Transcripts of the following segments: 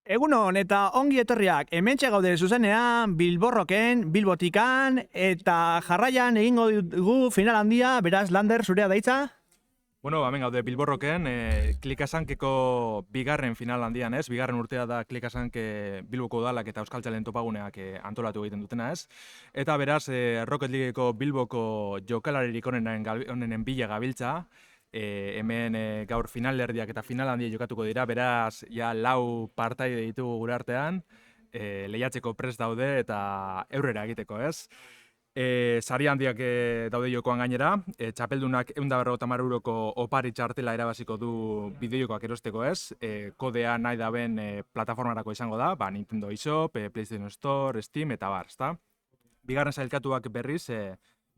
Egunon eta ongi etorriak, hementxe gaude zuzenean, Bilborroken, Bilbotikan, eta jarraian egingo dugu final handia, beraz, Lander, zurea daitza? Bueno, hemen gaude Bilborroken, Klikasankeko bigarren final handian, ez? Bigarren urtea da Klikasanke Bilboko udalak eta Euskaltzalen topaguneak antolatu egiten dutena, ez? Eta beraz, Rocket Leagueko Bilboko jokalaririk onenen bila gabiltza, hemen gaur finalerdiak eta final handia jokatuko dira, beraz, ja lau partaide ditugu gure artean, lehiatzeko prest daude eta eurrera egiteko, ez? Sari handiak daude jokoan gainera, txapeldunak 150 euroko opari txartela erabaziko du bideojokoak erosteko, ez? Kodea nahi daben plataformarako izango da, Nintendo eShop, PlayStation Store, Steam eta bar, ezta? Bigarren sailkatuak berriz,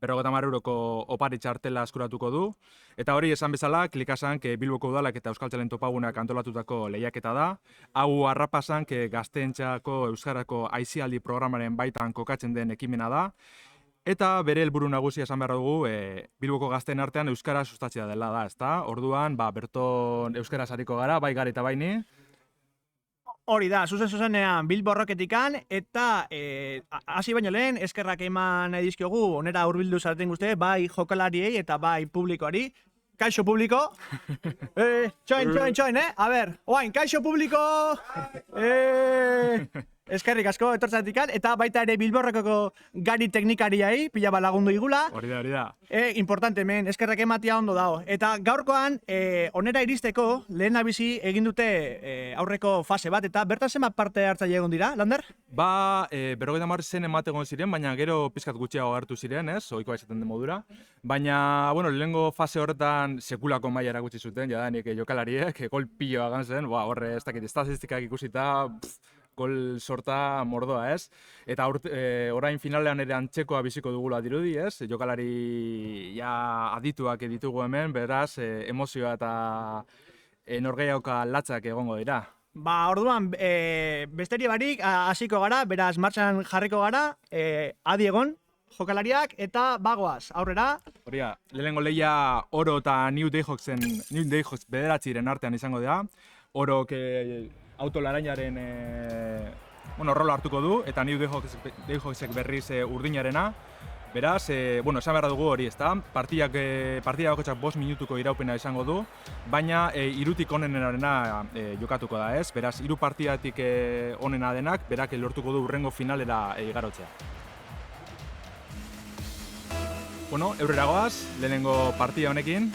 50 euroko opari txartela eskuratuko du, eta hori esan bezala, Klikasank Bilboko udalak eta Euskaltzalen topaguneak antolatutako lehiaketa da. Hau Arrapasank gazteentzako euskarako aisialdi programaren baitan kokatzen den ekimena da, eta bere helburu nagusia esan behar dugu, Bilboko gazteen artean euskara sustatzea dela da, ezta? Orduan, berton euskaraz ariko gara, bai gari eta baini. Hori da, zuzenean Bilborroketikan, eta hasi baino lehen, eskerrak eman nahi dizkiogu, onera hurbildu zareten guzti, bai jokalariei eta bai publikoari. Kaixo publiko! Txoin, A ber, oain, kaixo publiko! Eskerrik asko etortzatikan, eta baita ere Bilborrokoko gari teknikariai, pila bat lagundu igula. Hori da. Importante, men, eskerrak ematia ondo dago. Eta gaurkoan, onera iristeko, lehen abizi egin dute aurreko fase bat, eta bertan zenbat parte hartzaile egon dira, Lander? 50 zen emategon ziren, baina gero pizkat gutxiago hartu ziren, ez? Ohikoa izaten den modura. Baina, lehengo fase horretan sekulako maila erakutsi zuten, jadanik jokalariek, gol piloa gantzen, horre ez dakit, estatistikak ikusita, gol sorta mordoa, ez? Eta orain finalean ere antzekoa biziko dugula dirudi, ez? Jokalari adituak ditugu hemen, beraz, emozioa eta norgehiagoka latzak egongo dira. Orduan, besteria barik, hasiko gara, beraz, martxan jarriko gara, adi egon, jokalariak, eta bagoaz, aurrera. Horia, lehenengo lehia Oro eta New Dayhawks bederatziren artean izango dira. Orok autolarainaren rola hartuko du, eta New Dayhawksek berriz urdinarena. Beraz, esan behar dugu hori, ezta? Partida bakotxak 5 minutuko iraupena izango du, baina hirutik onenarena jokatuko da, ez? Beraz, 3 partidatik onena denak, berak lortuko du hurrengo finalera igarotzea. Eurrera goaz, lehenengo partida honekin.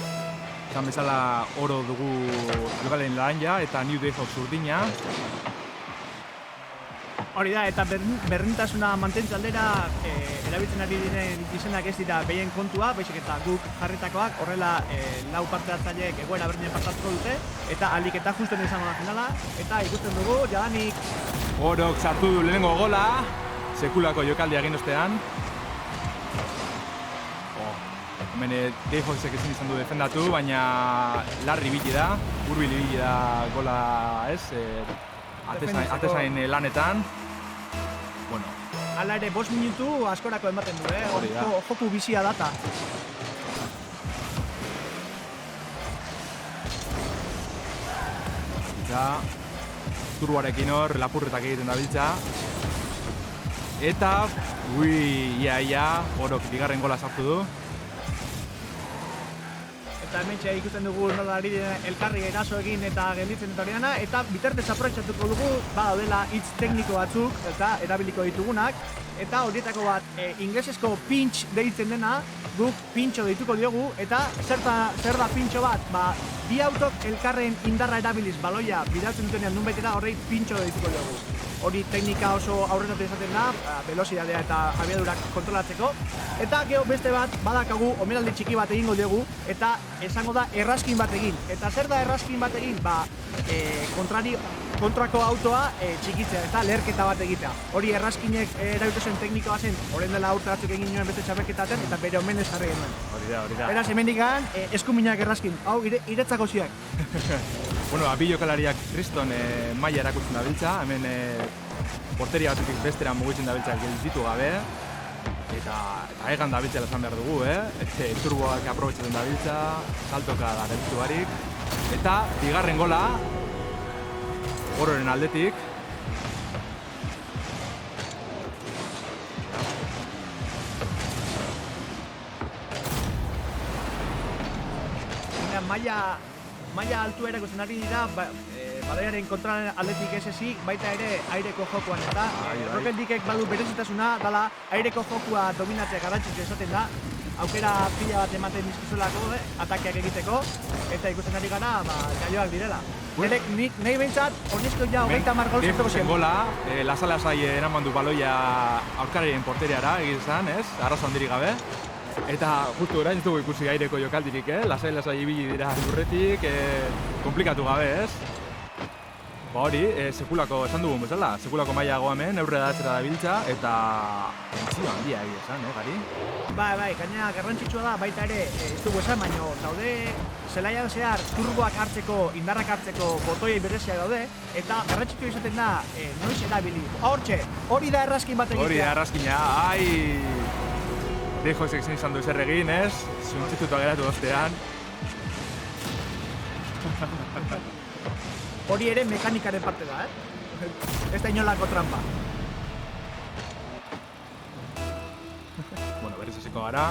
Esan bezala Oro dugu jokalen laranja eta New Dayhawks urdina. Hori da, eta berdintasuna mantentze aldera erabiltzen ari diren izenak ez dira behien kontua, baizik eta guk jarritakoak, horrela lau parte hartzaileek egoera berdinen pasatuko dute, eta alik eta justen izango da finala, eta ikusten dugu, jadanik... Orok sartu du lehenengo gola, sekulako jokaldia egin ostean. Hemen Dayhawksek ezin izan du defendatu, baina larri ibili da, hurbil ibili da gola, ez? Atezain lanetan. Hala ere, 5 minutu askorako ematen du, joku bizia data. Turboarekin hor, lapurretak egiten dabiltza. Eta, Orok bigarren gola sartu du. Eta hementxe ikusten dugu nola ari elkarri eraso egin eta gelditzen eta horiana, eta bitartez aprobetxatuko dugu, daudela hitz tekniko batzuk, eta erabiliko ditugunak, eta horietako bat inglesezko pinch deitzen dena, guk pintxo deituko diogu, eta zer da pintxo bat? Bi autok elkarren indarra erabiliz baloia bidaltzen dutenean nunbaitera horrei pintxo deituko diogu. Hori teknika oso aurreratu izaten da, velozidadea eta abiadurak kontrolatzeko. Eta gero beste bat, badakagu, omenaldi txiki bat egingo dugu, eta esango da erraskin bat egin. Eta zer da erraskin bat egin? Kontrako autoa txikitzea eta leherketa bat egitea. Hori erraskinek erabiltzen teknikoa zen, horren dela urte batzuk egin nuen beste txapelketaten, eta bere omenez jarri genuen. Hori da. Beraz, hemendik eskuminak erraskin, hau iretzako ziak. Bi jokalariak kriston maila erakusten dabiltza, hemen porteria batutik bestera mugitzen dabiltza gelditu gabe, eta egan dabiltzela esan behar dugu, turboak aprobetxatzen dabiltza, saltoka da gelditu barik, eta bigarren gola Ororen aldetik, maila altuera ikusten ari dira, baloiaren kontraren aldetik ez ezik, baita ere aireko jokuan eta Rocket Leaguek badu berezitasuna, dala aireko jokua dominatzea garrantzitsua esaten da, aukera pila bat ematen dizkizulako, atakeak egiteko, eta ikusten ari gara, jaioak direla. Nahi behintzat, honezko ja, 30 gol zertuko zen. Gola, lasai eraman du baloia aurkarien porteriara, egizan, ez? Arrazo handirik gabe. Eta justu orain ez dugu ikusi aireko jokaldirik, lasai ibili dira lurretik, komplikatu gabe, ez? Ba hori, sekulako, esan dugun bezala, sekulako mailago hemen, aurrera datzera dabiltza, eta tentsio handia esan, gari? Bai, gaina garrantzitsua da, baita ere, ez dugu esan, baino, daude, zelaian zehar, turboak hartzeko, indarrak hartzeko, botoiei bereziak daude, eta garrantzitsua izaten da, noiz erabili. Hortxe, hori da errazkin bat egitea. Hori da errazkina, Dejo ezek izan du ezer egin, ez? Zuntzituta geratu ostean. Hori ere mekanikaren parte da, Ez da inolako trampa. Bueno, berriz hasiko gara.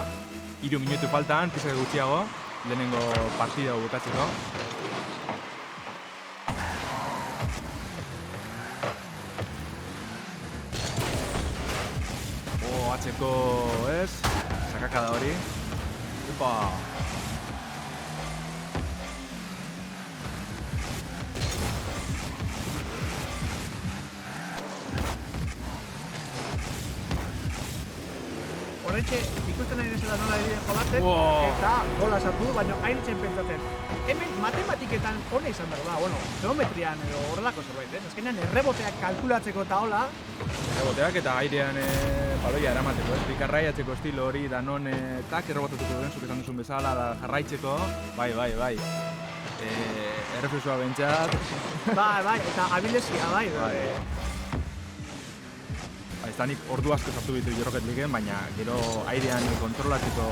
3 minutu faltan, pizak gutxiago, lehenengo partida bukatzeko. Atzeko, ez? Sakaka da hori. Epa! Horretxe, ikusten nahi nezela nola edide jolatzen, eta gola sartu, baina haintzen pentsatzen. Hemen matematiketan hona izan behar da, geometrian edo horrelako zerbait, Azkenean erreboteak kalkulatzeko eta hola. Erreboteak eta airean baloia eramateko, bikarraiatzeko estilo hori, da non tak errebotatuko duen, zuk esan duzun bezala, da jarraitzeko, bai. Erreflexua bentsat. Bai, eta abilezia, bai. Ez da nik ordu asko sartu bitu Rocket Leagueen, baina gero airean kontrolatzeko,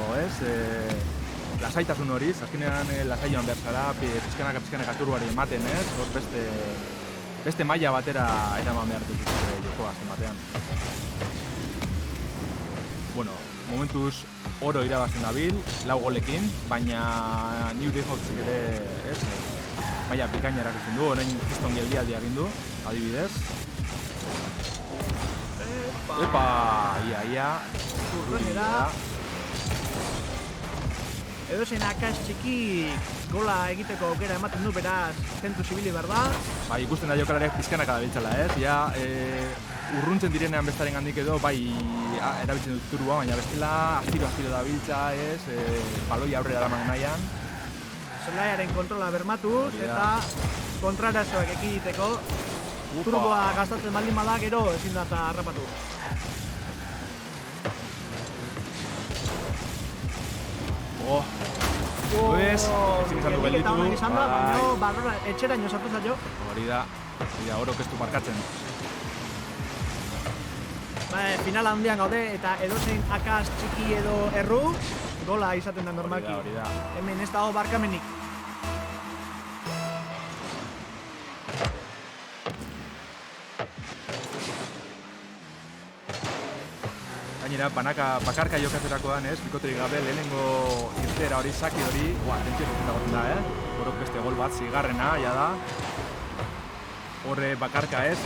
lasaitasun horiz, azkenean lasaioan behar zara, pizkanaka turbuari ematen, hor beste maila batera eraman behar dut jokoa azken batean. Bueno, momentuz oro irabazten dabil, 4 golekin, baina New Defaultsek ere, maila bikaina erakusten du, orain kriston geldialdia egin du, adibidez. Epa, ia. Urruinera. Edo zen akaz txiki gola egiteko aukera ematen du, beraz, tentu zibili behar da. Bai, ikusten da jokalariak pizkanaka dabiltzala, Ja, urruntzen direnean bestaren gandik edo, bai, erabiltzen dut turbua, baina bestela astiro dabiltza, baloi aurrera eraman nahian. Zelaiaren kontrola bermatuz, eta kontrarazoak ekiditeko. Turboa gastatzen baldin bada, gero ezin da harrapatu. Ezin izan du gelditu. Baina etxeraino sartu zaio. Hori da, orok ez du markatzen. Finala handian gaude, eta edozein akaz txiki edo erru, gola izaten da normalki. Hori da. Hemen ez dago barkamenik. Gainera, bakarka jokatzerakoan, bikoterik gabe, lehenengo irtera hori, saki hori, tentzio zuten goten da, Horok beste gol bat, zigarrena, da. Horre bakarka ez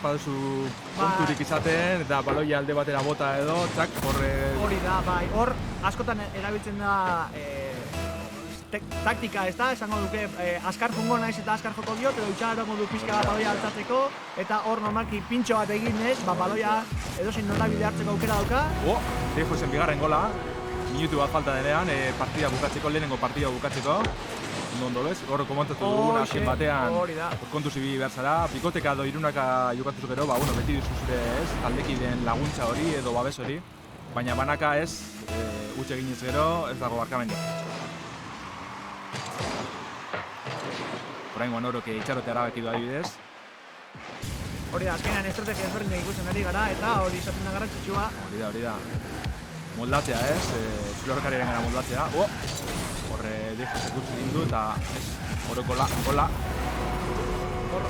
baduzu konturik izaten, eta baloia alde batera bota edo, horre... Hori da, bai, hor askotan erabiltzen da taktika, esango duke, azkar fungo naiz eta azkar joko diot, edo itxalara modu pixka bat baloia altatzeko, eta hor normalki pintxo bat egin baloia edozein norabide hartzeko aukera dauka. Dejo zen bigarren gola, minutu bat falta denean, lehenengo partida bukatzeko. Ondo bez, hor komentatu dugun azken batean, kontu zibili behar zara, bikoteka edo irunaka jokatu gero, beti duzu zure taldekideen laguntza hori edo babes hori, baina banaka utxe eginez gero, ez dago barkamenik. Oraingoan orok itxarote arabaki du adibidez. Hori da, azkenean estrategia ezberdinak ikusten ari gara, eta hori izaten da garrantzitsua. Hori da. Moldatzea, zure horrekariaren gara moldatzea. Horre defensak gutxi egin du, eta orok gola.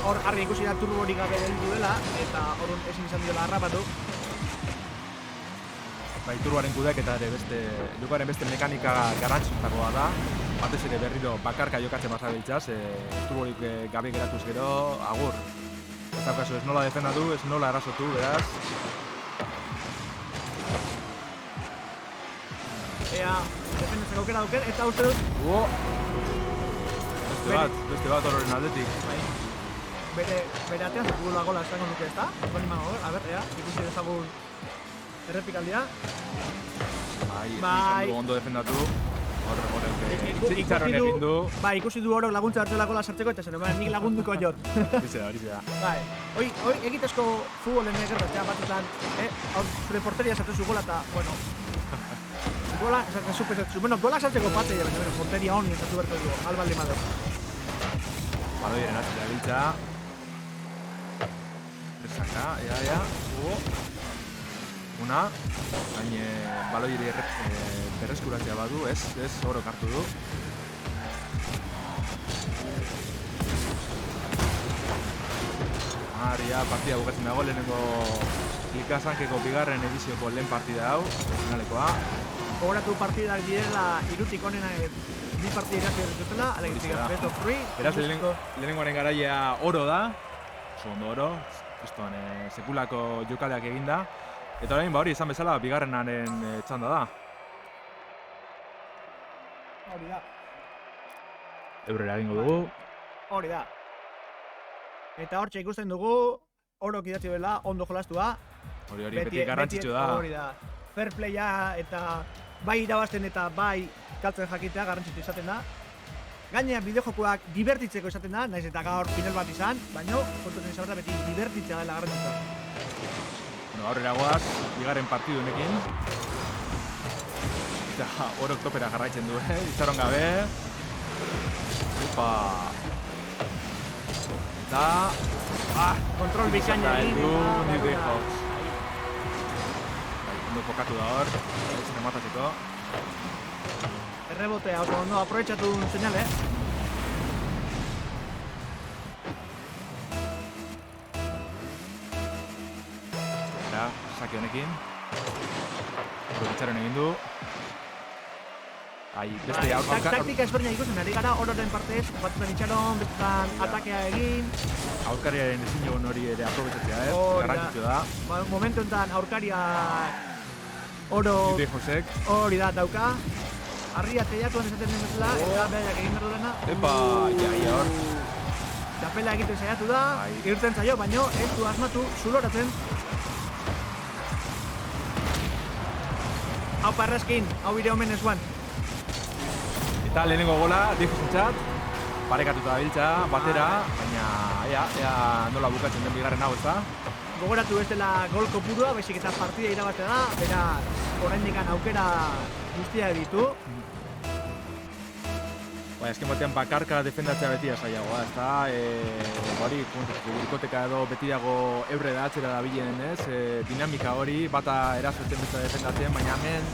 Hor argi ikusi da turbo hori gabe gelditu dela, eta hor ezin izan diola harrapatu. Bai, turboaren kudeak eta ere jokoaren beste mekanika garrantzitutakoa da. batez ere berriro bakarka jokatzen bazabiltzaz, turborik gabe geratuz gero, agur. Ez daukazu, ez nola defendatu, ez nola arazotu, beraz. Ea, defendatzeko aukera dauken, eta uste dut... Beste bat horren aldetik. Bere atean zakugula gola esango nuke, ez da? A ber, ea, ikusi dezagun errepikaldia. Bai, ondo defendatu. Itxaron egin du. Bai, ikusi du horok laguntza hartzela gola sartzeko, eta zen, nik lagunduko jot. Horixe da. Bai, hoi egitezko futbolen egerratzea batzutan, hor reporteria sartzen zu gola, eta, bueno... Gola, gola sartzeko patzea, baina porteria honi esatu bertu dugu, albalde madre. Baloiaren atzera biltza. Presaka, ea. Una. Hain baloiari berreskuratzea badu, ez horok hartu du. Maria, partida bukatzen dago, lehenengo Klikasankeko bigarren edizioko lehen partida hau, finalekoa. Gogoratu partidak direla irutik onena bi partida irazi dutela, alegitik best of 3. Beraz, lehenengoaren garaia oro da, oso ondo oro, kristoan sekulako jokaleak eginda. Eta orain, hori izan bezala, bigarrenaren txanda da. Hori da. Eurrera egingo dugu. Hori da. Eta hortxe ikusten dugu, orok idatzi dela, ondo jolastua. Hori, beti garrantzitsu da. Hori da. Fair playa eta bai irabazten eta bai galtzen jakitea garrantzitsu izaten da. Gainera bideojokoak divertitzeko izaten da, naiz eta gaur final bat izan, baina kontuzen izan beti divertitzea dela garrantzitsua. Aurrera goaz, bigarren partidu honekin. Eta orok topera jarraitzen du, itxaron gabe. Opa! Eta... kontrol bikaina egin. New Game Hawks. Ondo pokatu da hor, etzen ematatzeko. Errebotea, oso ondo aprobetxatu seinale. Saki honekin. Itxaron egin du. Beste taktika ezberdina ikusten ari gara, ororen partez, batzutan itxaron, bestetan atakea egin. Aurkariaren ezin joan hori ere aprobetxatzea, garrantzitsu da. Momentu enten aurkaria oro hori da dauka. Arria teiatuan esaten den bezala, eta behar egin behar duena. Epa, ia hor. Txapela egiten saiatu da, irten zaio, baino ez du asmatu, zuloratzen. Hau parraskin, hau bire omen ezuan. Eta lehenengo gola, difusentzat, parekatuta biltza, batera, baina ea nola bukatzen den bigarren hau, ez da? Gogoratu ez dela gol kopurua, baizik eta partida irabazte da, beraz, oraindik aukera guztia ditu. Azken batean bakarka defendatzea beti asaiagoa, ez da? Hori, burkoteka edo beti dago eurre da atzera da bilen, ez? Dinamika hori, bata erazotzen besta defendatzen, baina hemen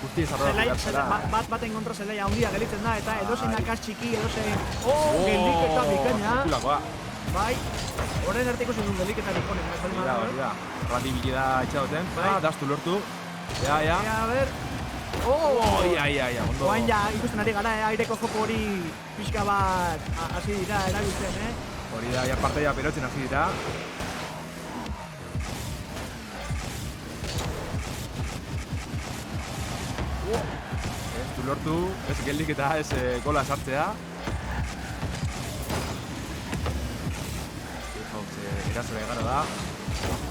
guzti izarroa bukatzera. Baten kontra zelaia handia gelitzen da, eta edozein akaz txiki, edozein... Gelik eta bikaina! Zikulakoa! Bai, horren arteko zen gelik eta bikonen. Hori da, randi bilida itxadoten, daztu lortu. Ea, a ber... Ia, ondo. Oain ja, ikusten ari gara, aireko joko hori pixka bat hasi dira erabiltzen, Hori da, ja partaia berotzen hasi dira. Ez du lortu, ez geldik eta ez gola sartzea. Erazora egara da,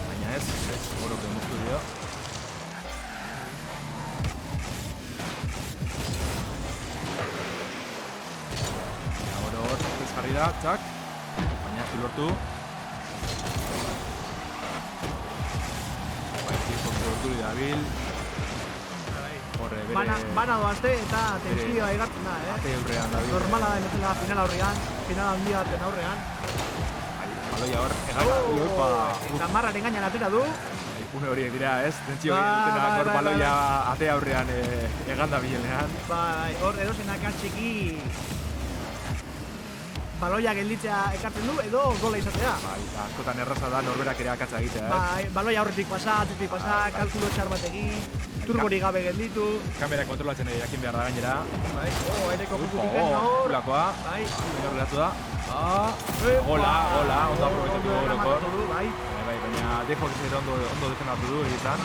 baina ez gorok demustu dio. Jarri da, txak, baina ez du lortu. Lortu da bil. Bana doazte eta tensioa egartzen da, Ate aurrean da bil. Normala da emezela final aurrean, final handia baten aurrean. Baloia hor, egarra. Eta marraren gainan atera du. Une horiek dira, ez? Tentsio egiten hor baloia ate aurrean eganda bilenean. Bai, hor edozenak atxiki baloia gelditzea ekartzen du edo gola izatea. Bai, askotan erraza da norberak ere akatsa egitea, Bai, baloia aurretik pasa, atzetik pasa, kalkulo txar bat egin. turbori gabe gelditu. Kamera kontrolatzen jakin behar da gainera. Bai, aireko pukutik Kulakoa. Bai. Minor geratu da. Gola, ondo aprobetatu du orokor. Bai. Bai, baina Dejok zer ondo defendatu du egizan.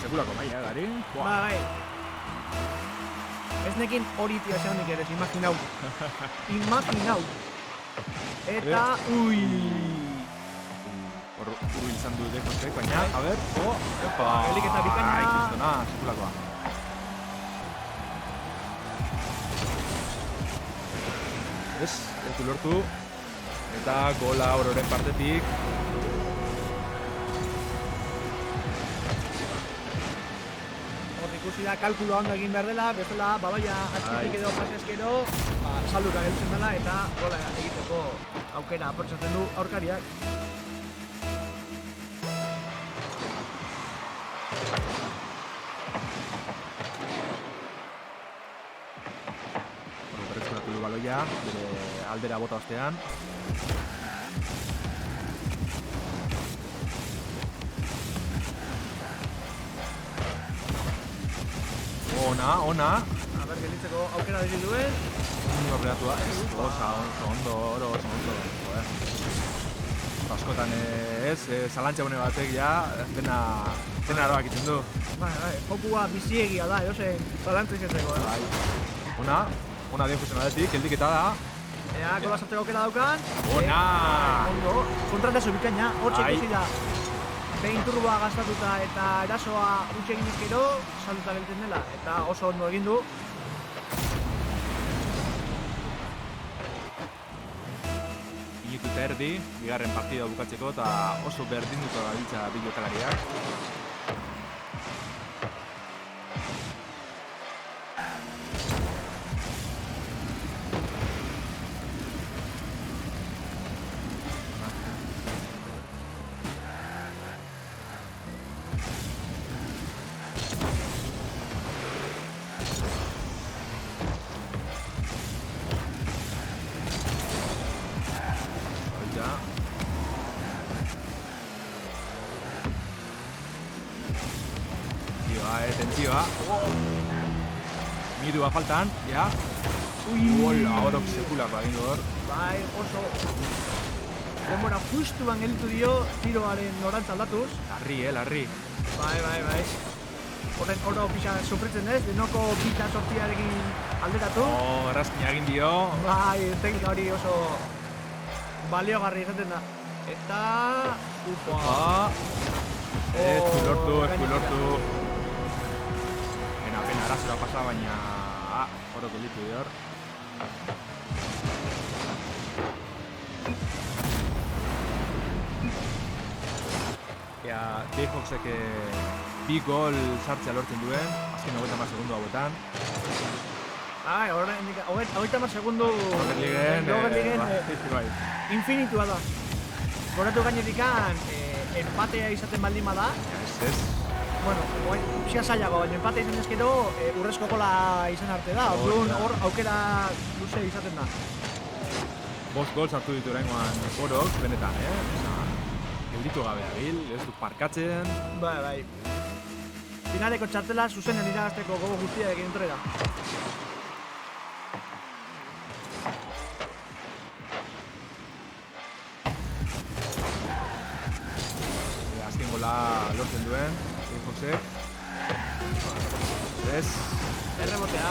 Sekulako maia, gari. Bai. Ez nekin hori tia zeunik ere, imaginau. Imaginau. Eta, ui. Hor izan du Dejok, baina, a ber, gelik eta bikaina. Ikistona, sekulakoa. Ez du lortu. Eta gola ororen partetik. Ikusi da, kalkuloa ondo egin behar dela, bezala, babaia atxitik edo pasezkero, salduka geltzen dela eta gola egiteko aukera aprotsatzen du aurkariak. Berreskuratu du baloia, bere aldera bota ostean. Ona. A ber, gelitzeko aukera dira duen. Ondo operatu da. Ondo. Askotan zalantza bune batek ja, dena aroak itzen du. Bai, jokua biziegia da, edozen zalantza izatzeko. Bai. Ona den fusen aldetik, heldiketa da. Ea, gola sartzeko aukera daukan. Ona! Ondo, kontratazo bikaina, hortxe ikusi da. Behin turboa gastatuta eta erasoa utxe egin ezkero, salduta gelten dela, eta oso ondo egin du. Minutu eta erdi, bigarren partida bukatzeko, eta oso berdinduta dabiltza bi jokalariak. Tentsioa. Midua faltan, ja. Hola, horok sekulako egin hor. Bai, oso denbora justuan gelditu dio tiroaren norantza aldatuz. Larri. Bai. Horren oro pixa sufritzen ez, denoko bita sortziarekin alderatu. Errazkina egin dio. Bai, teknika hori oso baliogarri izaten da. Eta... Ez du lortu. Pena arazora pasa, baina oro gelditu dior. Dejoksek bi gol sartzea lortzen duen, azken 90 segundu hauetan. Hogeita mar segundu Overligen infinitua da. Goratu gainetikan empatea izaten baldin bada. Ez. Bueno, pixka zailago, baina empate izan ezkero urrezko gola izan arte da. Orduan hor aukera luze izaten da. 5 gol sartu ditu oraingoan orok, benetan, gelditu gabe dabil, ez du parkatzen. Bai. Finaleko txartela zuzenen iragazteko gogo guztiarekin entrega. Azken gola lortzen duen. Jose. Ez. Errebotea.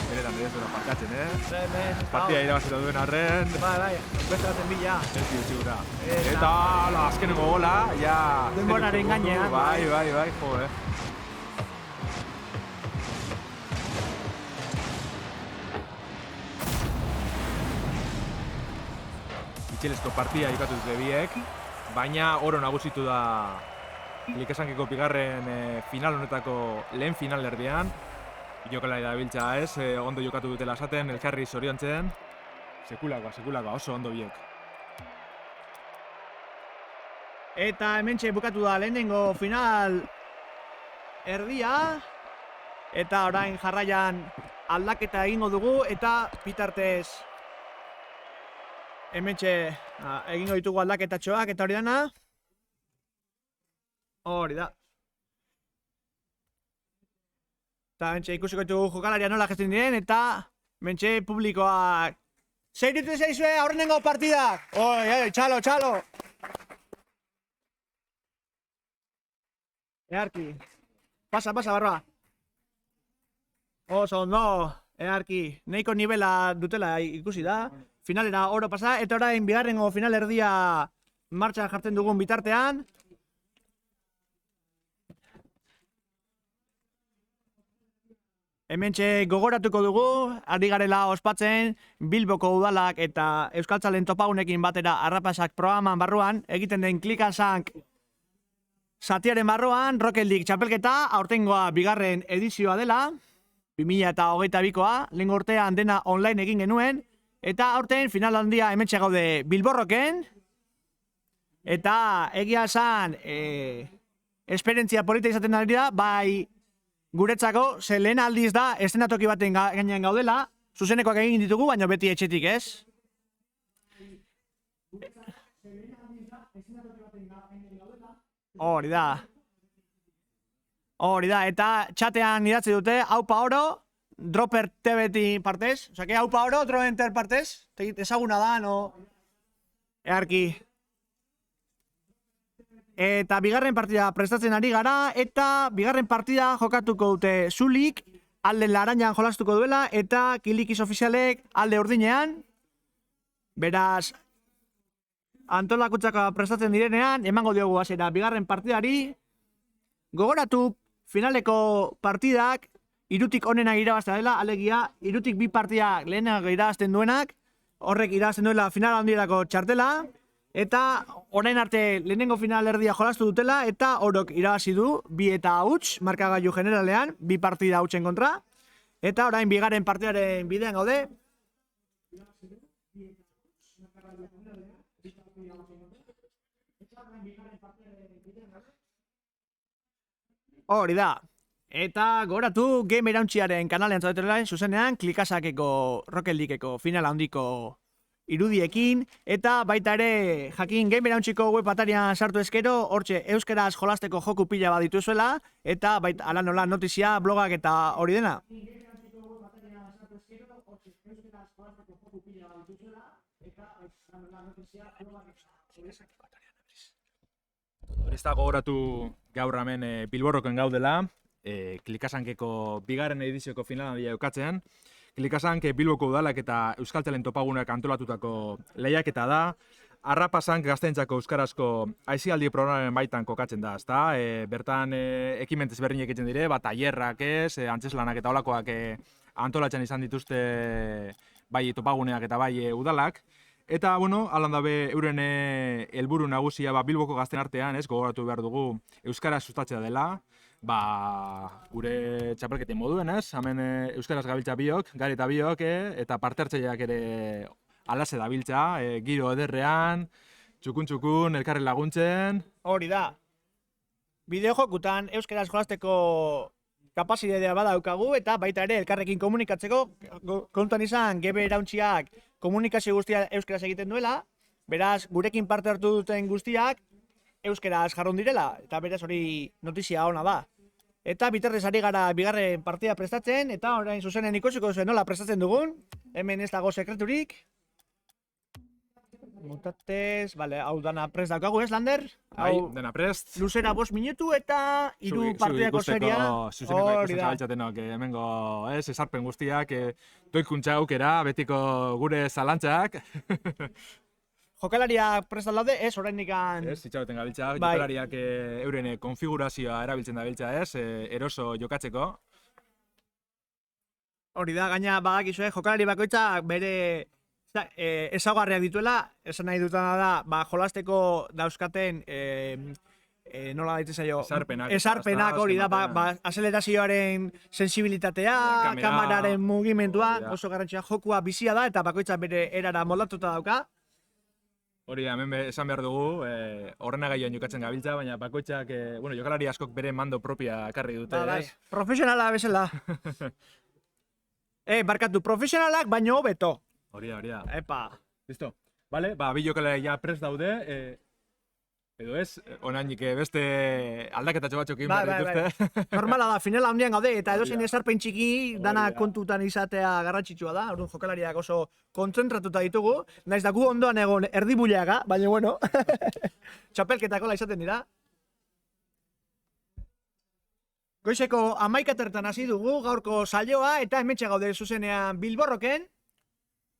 Benetan ez duena parkatzen, Partia irabazita duen arren. Bai, beste baten bila. Ez ditugura. Eta azkeneko gola, ja... Denboraren gainean. Bai, jo, Itxelezko partia ikatu dute biek, baina oro nagusitu da Klikasankeko bigarren final honetako lehen finalerdian. Jokalari dabiltza ez, ondo jokatu dutela esaten, elkarri zoriontzen. Sekulakoa, oso ondo biek. Eta hementxe bukatu da lehenengo final erdia. Eta orain jarraian aldaketa egingo dugu eta bitartez hementxe egingo ditugu aldaketatxoak eta hori dana. Hori da. Eta hementxe ikusiko ditugu jokalaria nola gestin diren eta hementxe publikoak. Zeiruten zeizue aurrenengo partidak! Oi, txalo, txalo! Earki. Pasa, barroa. Oso ondo, earki. Neiko nivela dutela ikusi da. Finalera oro pasa, eta orain bigarrengo final erdia martxan jartzen dugun bitartean. Hementxe gogoratuko dugu, ari garela ospatzen, Bilboko udalak eta Euskaltzalen topagunekin batera Arrapasak programan barruan, egiten den klikasank zatiaren barruan, Rocket League txapelketa, aurtengoa bigarren edizioa dela, 2022koa, lehengo urtean dena online egin genuen, eta aurten final handia hementxe gaude Bilborroken, eta egia esan, esperientzia polita izaten ari da, bai guretzako, ze lehen aldiz da, eszenatoki baten gainean gaudela, zuzenekoak egin ditugu, baina beti etxetik ez. Hori da. Hori da, eta txatean idatzi dute, haupa oro, dropper tebeti partez. Osake, haupa oro, dropper partez. Ezaguna da, no? Earki. Eta bigarren partida prestatzen ari gara, eta bigarren partida jokatuko dute Zulik, alde laranjan jolastuko duela, eta Kilikiz ofizialek alde urdinean. Beraz, antolakuntzaka prestatzen direnean, emango diogu hasiera bigarren partidari. Gogoratu, finaleko partidak, hirutik onena irabaztea dela, alegia, hirutik bi partidak lehenak irabazten duenak, horrek irabazten duela final handirako txartela, eta orain arte lehenengo final erdia jolastu dutela, eta orok irabazi du, 2 eta huts, markagailu generalean, 2 partida hutsen kontra, eta orain bigarren partidaren bidean gaude. Hori da. Eta goratu Game Erauntziaren kanalean zaudetela zuzenean klikasakeko Rocket Leagueko final handiko irudiekin, eta baita ere jakin Game Erauntziko web atarian sartu eskero, hortxe euskeraz jolasteko joku pila bat dituzuela, eta baita ala nola notizia, blogak eta hori dena. Ez da gogoratu gaur hemen Bilborroken gaudela, klikasankeko bigarren edizioko final handia eukatzean. Klikasank Bilboko udalak eta Euskaltzalen topagunak antolatutako lehiaketa da. Arrapasank gazteentzako euskarazko aisialdi programaren baitan kokatzen da, ezta? Bertan ekimen ezberdinak egiten dire, tailerrak ez, antzeslanak eta holakoak antolatzen izan dituzte bai topaguneak eta bai udalak. Eta, bueno, alan dabe euren helburu nagusia Bilboko gazten artean, ez, gogoratu behar dugu euskara sustatzea dela, gure txapelketen moduen, ez, hemen euskaraz gabiltza biok, gari eta biok, eta parte hartzaileak ere alase dabiltza, giro ederrean, txukun, elkarri laguntzen. Hori da. Bideojokutan euskaraz jolasteko kapazitatea badaukagu, eta baita ere elkarrekin komunikatzeko, kontuan izan GB Erauntziak komunikazio guztia euskaraz egiten duela, beraz gurekin parte hartu duten guztiak euskaraz jarrun direla, eta beraz hori notizia ona da. Eta bitartez ari gara bigarren partida prestatzen, eta orain zuzenen ikusiko zuen nola prestatzen dugun, hemen ez dago sekreturik. Mutatez, bale, hau dana prest daukagu, ez, Lander? Bai, dena prest. Luzera 5 minutu eta 3 partidako seria. Zuzeneko ikusten zabaltzatenok, hemengo, ez, esarpen guztiak, doikuntza aukera, betiko gure zalantzak. Jokalariak prestan daude, ez, orain nikan... Ez, itxaroten gabiltza, jokalariak euren konfigurazioa erabiltzen dabiltza, ez, eroso jokatzeko. Hori da, gaina badakizue, jokalari bakoitzak bere ezaugarriak dituela, esan nahi dutana da, jolasteko dauzkaten, nola daitez zaio, esarpenak hori da, azelerazioaren sensibilitatea, kameraren mugimentua, oso garrantzia jokua bizia da, eta bakoitzak bere erara moldatuta dauka. Hori, hemen esan behar dugu, horrenagaioan jokatzen gabiltza, baina bakoitzak, jokalari askok bere mando propia ekarri dute, ez? Profesionala bezala. Barkatu, profesionalak baino hobeto. Hori da. Epa. Listo. Bale, ba, bi jokalari ja prest daude, edo ez, onainik beste aldaketatxo batzuk egin behar dituzte. Normala da, finala handian gaude, eta edozein Hori da. esarpen txiki dana Hori da. kontutan izatea garrantzitsua da. Orduan jokalariak oso kontzentratuta ditugu, naiz da gu ondoan egon erdibuleaga, baina bueno, txapelketakola izaten dira. Goizeko 11:00 hasi dugu gaurko saioa, eta hementxe gaude zuzenean Bilborroken.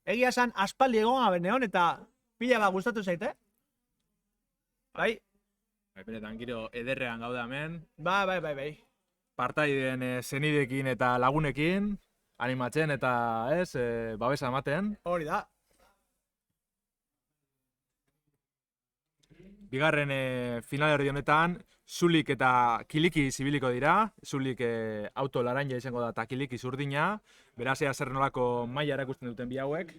Egia esan aspaldi egon gabe neon, eta pila bat gustatu zaite. Bai, Benetan giro ederrean gaude hemen, bai. partaideen zenidekin eta lagunekin, animatzen eta babesa ematen. Hori da. Bigarren finalerdi honetan, Zulik eta Kiliki zibiliko dira. Zulik auto laranja izango da eta Kiliki zurdina. Beraz, ea zer nolako maila erakusten duten bi hauek.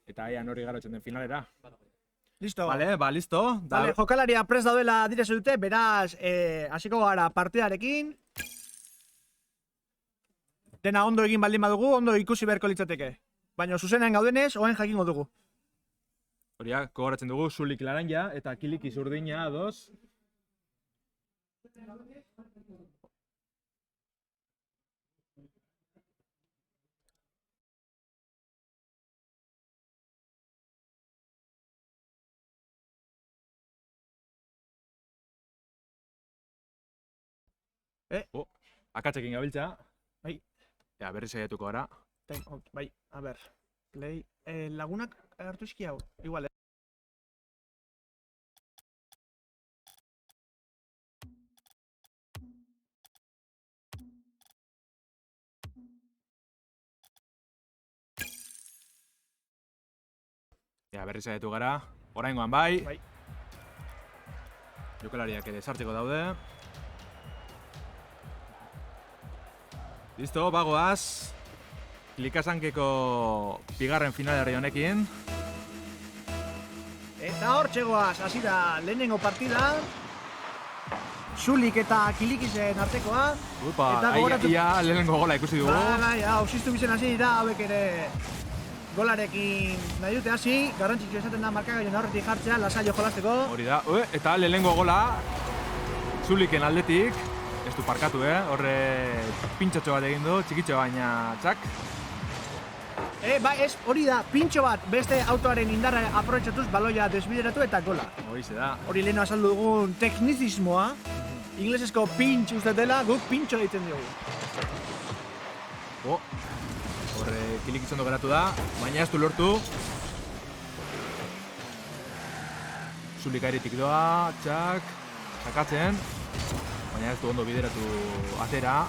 Eta ea nori garotzen den finalera. Listo. Vale, ba, listo. Vale, jokalaria prest daudela direz dute, beraz, hasiko gara partidarekin. Dena ondo egin baldin badugu, ondo ikusi beharko litzateke. Baina zuzenean gaudenez, oen jakingo dugu. Horiak, gogoratzen dugu, Zulik laranja eta Kiliki zurdina, ados. Akatzekin gabiltza. Bai. Ja, berri saiatuko gara. Bai, a ber. Play. Lagunak hartu eski hau. Igual, Ja, berri saiatu gara. Oraingoan bai. Bai. Jokalariak ere sartzeko daude. Listo, bagoaz. Klikasankeko bigarren finalerri honekin. Eta hor txegoaz, hasi da lehenengo partida. Zulik eta Kilikisen artekoa. Upa, Eta gogoratu- ia lehenengo gola ikusi dugu. Bai, hau, ziztu bizen hasi dira, hauek ere golarekin nahi dute hasi. Garrantzitsua esaten da markagailuan aurretik jartzea, lasaio jolasteko. Hori da, eta lehenengo gola Zuliken aldetik. Ez du parkatu, horre pintxotxo bat egin du, txikitxo baina txak. Bai, ez, hori da, pintxo bat beste autoaren indarra aprobetxatuz baloia desbideratu eta gola. Horixe da. Hori lehen azaldu dugun teknizismoa, inglesezko pintx uste dela, guk pintxo egiten diogu. Horre Kilik ondo geratu da, baina ez du lortu. Zulik airetik doa, txak, sakatzen. Baina ez du ondo bideratu atera.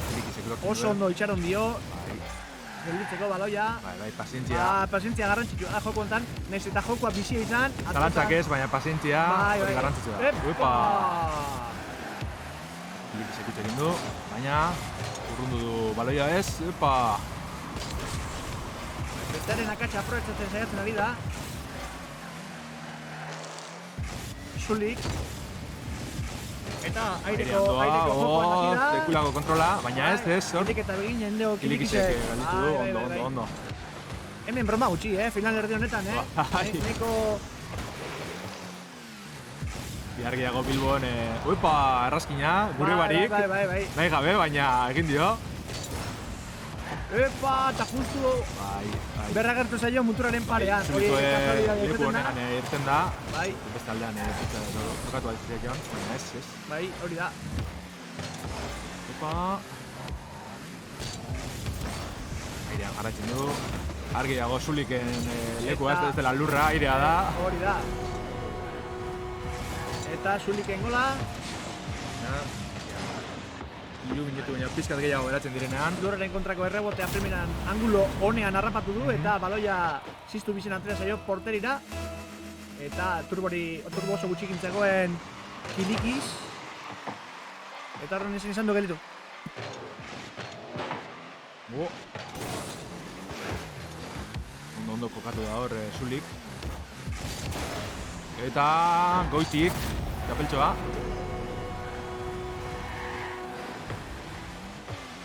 Kilikisek lortu Oso ondo itxaron dio, Bai, gelditzeko baloia. bai, pazientzia. Pazientzia garrantzitsua da joko honetan, nahiz eta jokoa bizia izan. Zalantzak ez, baina pazientzia hori garrantzitsua da. Uepa! Kilikisek utz egin du, baina urrundu du baloia ez. Uepa! Bestearen akatsa aprobetxatzen saiatzen ari da. Zulik. Eta aireko jokoan hasi da. Sekulako kontrola, baina ez, hor. Kilik eta begin jendeo Kilikisek Kilikisek. galditu du, ondo. Hemen broma gutxi, final erdi honetan, Bai. Neko... Bihargiago Bilbon, uepa, errazkina, gure barik. Bai. Nahi gabe, baina egin dio. Epa, eta justu Bai. berra gertu zaio muturaren parean. Hori kasualidadea leku izaten da. honetan irten da. Bai, Beste aldean tokatu bat zitzak joan, baina ez. bai, hori da. Uepa. Airean jarraitzen du. Argi dago Zuliken lekua ez dela lurra, airea da. Hori da. Eta Zuliken gola, 3 minutu baina pizkat gehiago geratzen direnean. lurraren kontrako errebotea primeran angulo honean harrapatu du, eta baloia ziztu bizen atera zaio porterira. Eta turbo oso gutxikin zegoen Kilikis. Eta horren ezin izan du gelitu. Ondo kokatu da hor Zulik. Eta goitik, txapeltxoa.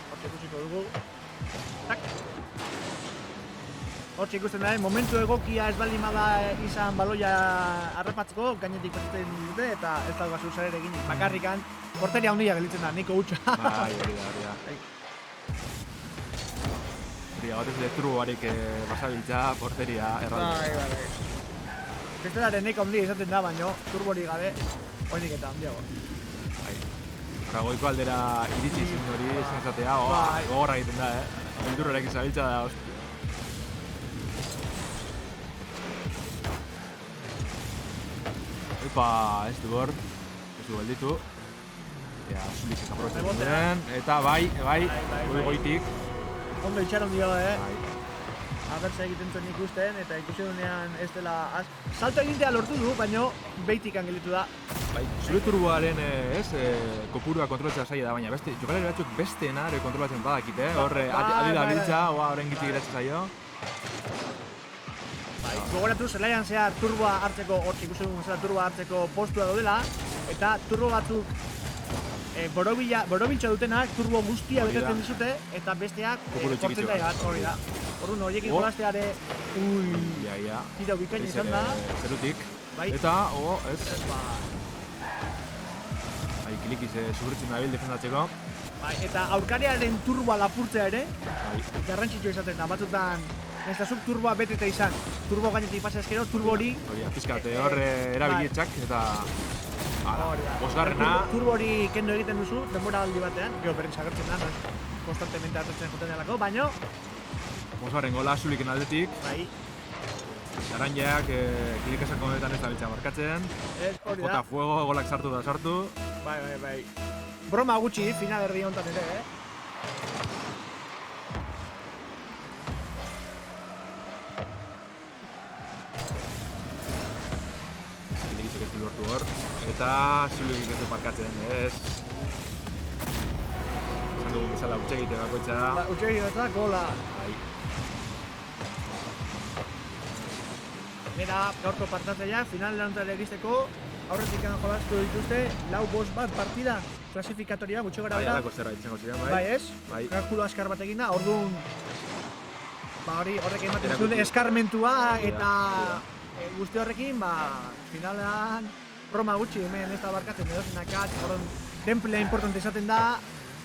Hortxe ikusiko dugu. Tak. hortxe ikusten da, momentu egokia ez baldin bada izan baloia harrapatzeko, gainetik pasatzen dute, eta ez dago gazu ere egin bakarrikan, porteria handia gelditzen da, niko hutsa. Bai, hori da. Hori, batez ere turboarik basabiltza, porteria, erralde. Bai. Bestelaren niko handia izaten da, baino, turbori gabe, oinik eta handiago. Bai. Goiko aldera iritsi zin hori esan esatea, gogorra egiten da, beldurrarek izabiltza da, Epa, ez du gelditu. Ja, Zulik aprobetxatu ziren, eta bai, goitik. Ondo itxaron dio, Abertza egiten zuen ikusten, eta ikusi dunean ez dela... Salto egitea lortu du, baina behitik angelitu da. Bai, zure turboaren kopurua kontrolatzea zaila da, baina beste, jokalari batzuk besteena ere kontrolatzen badakit, Hor, adi da biltza, horren gitzik iratze zaio. Gogoratu zelaian zehar turboa hartzeko, hortzik ikusi dugun zela turboa hartzeko postua daudela, eta turbo batzuk borobiltza dutenak turbo guztia betetzen dizute, eta besteak portzentai bat, hori da. Orduan, horiekin jolasteare, tira bikain izan da. Zerutik, eta, ez. Klikiz sufritzen dabil defendatzeko. Eta aurkariaren turboa lapurtzea ere, garrantzitsua izaten da, batzutan, ez da zuk turboa beteta izan, turbo gainetik pasa ezkero, turbo hori... Pizkat, hor erabilietzak, eta... Bosgarrena... Turbo hori kendo egiten duzu, denbora aldi batean, gero berriz agertzen da, konstantemente hartzen joten delako, baino... Bosgarren gola, Zuliken aldetik. Aranjeak Klikasen kometan ez da biltza markatzen. Jota fuego, golak sartu da sartu. Bai. Broma gutxi, final herri honetan ere, Klikitzek ez du lortu hor. Eta Zulik ez du markatzen, ez. Esan dugun bezala utxegite bakoitza. Utxegite gola. Nera, gaurko partatzailea, final lanutara egizteko, aurretik jolaztu dituzte, 4-5 bat partida klasifikatoria, gutxo gara bera. Alako zerbait izango ziren, bai ez? Kalkulo askar bat egin da, orduan, horrek ematen zuen eskarmentua, eta guzti horrekin, finalean, broma gutxi hemen ez da barkatzen edozen akatz, orduan, templea importante izaten da,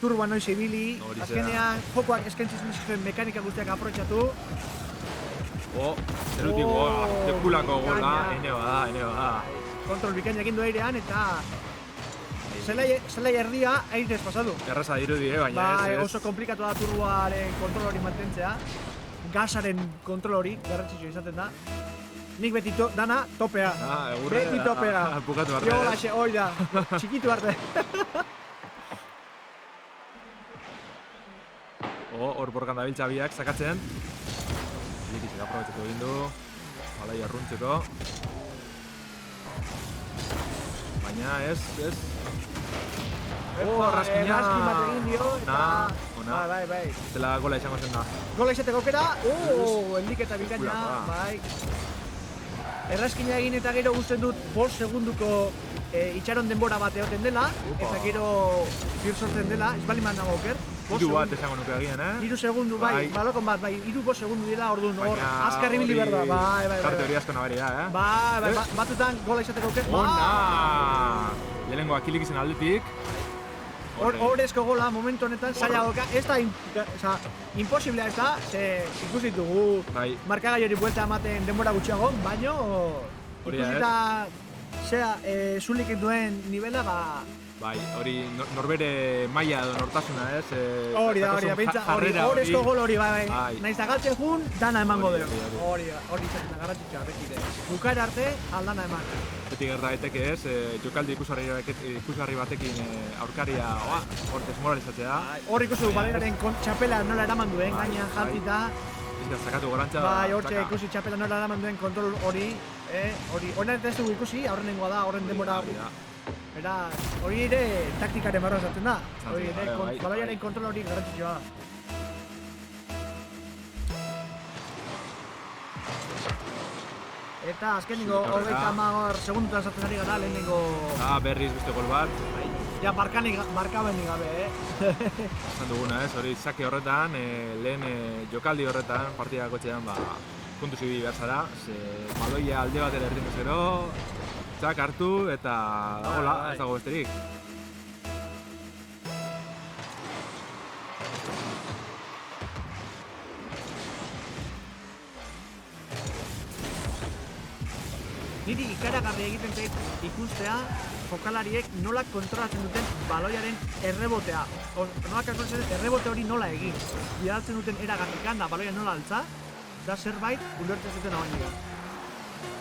turboa noiz ibili, azkenean, jokoak eskaintzen zuen mekanika guztiak aprotxatu, Zerutik, dekulako gola, ene bada. Kontrol bikain egin du airean eta zelai erdia airez pasatu. Erraza dirudi, baina ez. Oso komplikatu da turboaren kontrol hori mantentzea. Gasaren kontrol hori, garrantzitsua izaten da. Nik beti dana topea. Beti topea. Bukatu arte. Jolaxe, hoi da. Txikitu arte. Hor borkan dabiltza biak, sakatzen. Likizek aprobetzeko egin du. Alai arruntzeko. Baina ez. Raskin bat egin dio. Ona. Bai. Zela gola izango zen da. Gola izateko aukera. Endiketa bikaina. Bai. Erraskina egin eta gero guztien dut 5 segunduko itxaron denbora bat egoten dela. Eta gero sortzen dela. Ez bali man nago oker. 3 bat esango nuke agian, 3 segundu, balokon bat, 3-5 segundu dira orduan hor, azkar ibili behar da, bai. Karte hori asko nabari da, Bai, batutan gola izateko aukera. Ona! Lehenengoa Klikizen aldetik. Horrezko gola momentu honetan zaila doka, ez da, imposiblea ez da, ikusi dugu markagai hori buelta ematen denbora gutxiago, baino ikusita Zulik duen nivela, Bai, hori norbere maila edo nortasuna, ez? Hori da, horrezko gol hori, bai. Naiz da galtzen jun, dana emango dugu. Hori izaten da, garrantzitsua, beti. Bukaera arte, aldana eman. Beti gerta daiteke ez, jokaldi ikusgarri batekin aurkaria, hor desmoralizatzea. Hor ikusi baleraren txapela nola eraman duen, gainean jantita. Ez da, zakatu gorantza. Bai, hortxe ikusi txapela nola eraman duen kontrol hori. Horren ez dugu ikusi, aurrenengoa da, horren denbora. Hori ere taktikaren barra esaten da. Hori ere, baloiaren kontrol hori garrantzitsua da. Eta azkenengo 30 segundutan esaten ari gara, lehenengo... berriz beste gol bat. Ja, markabenik gabe, Esan duguna ez, hori sake horretan, lehen jokaldi horretan, partida kotxean, kontuz ibili behar zara, ze baloia alde batera erdin gero, txak hartu eta dagoela, ez dago besterik. Niri ikaragarri egiten zait ikustea jokalariek nola kontrolatzen duten baloiaren errebotea. Nola kontrolatzen duten errebote hori nola egin. Bidaltzen duten eragarrikan da baloia nola altza, da zerbait ulertzen zuten ahoan.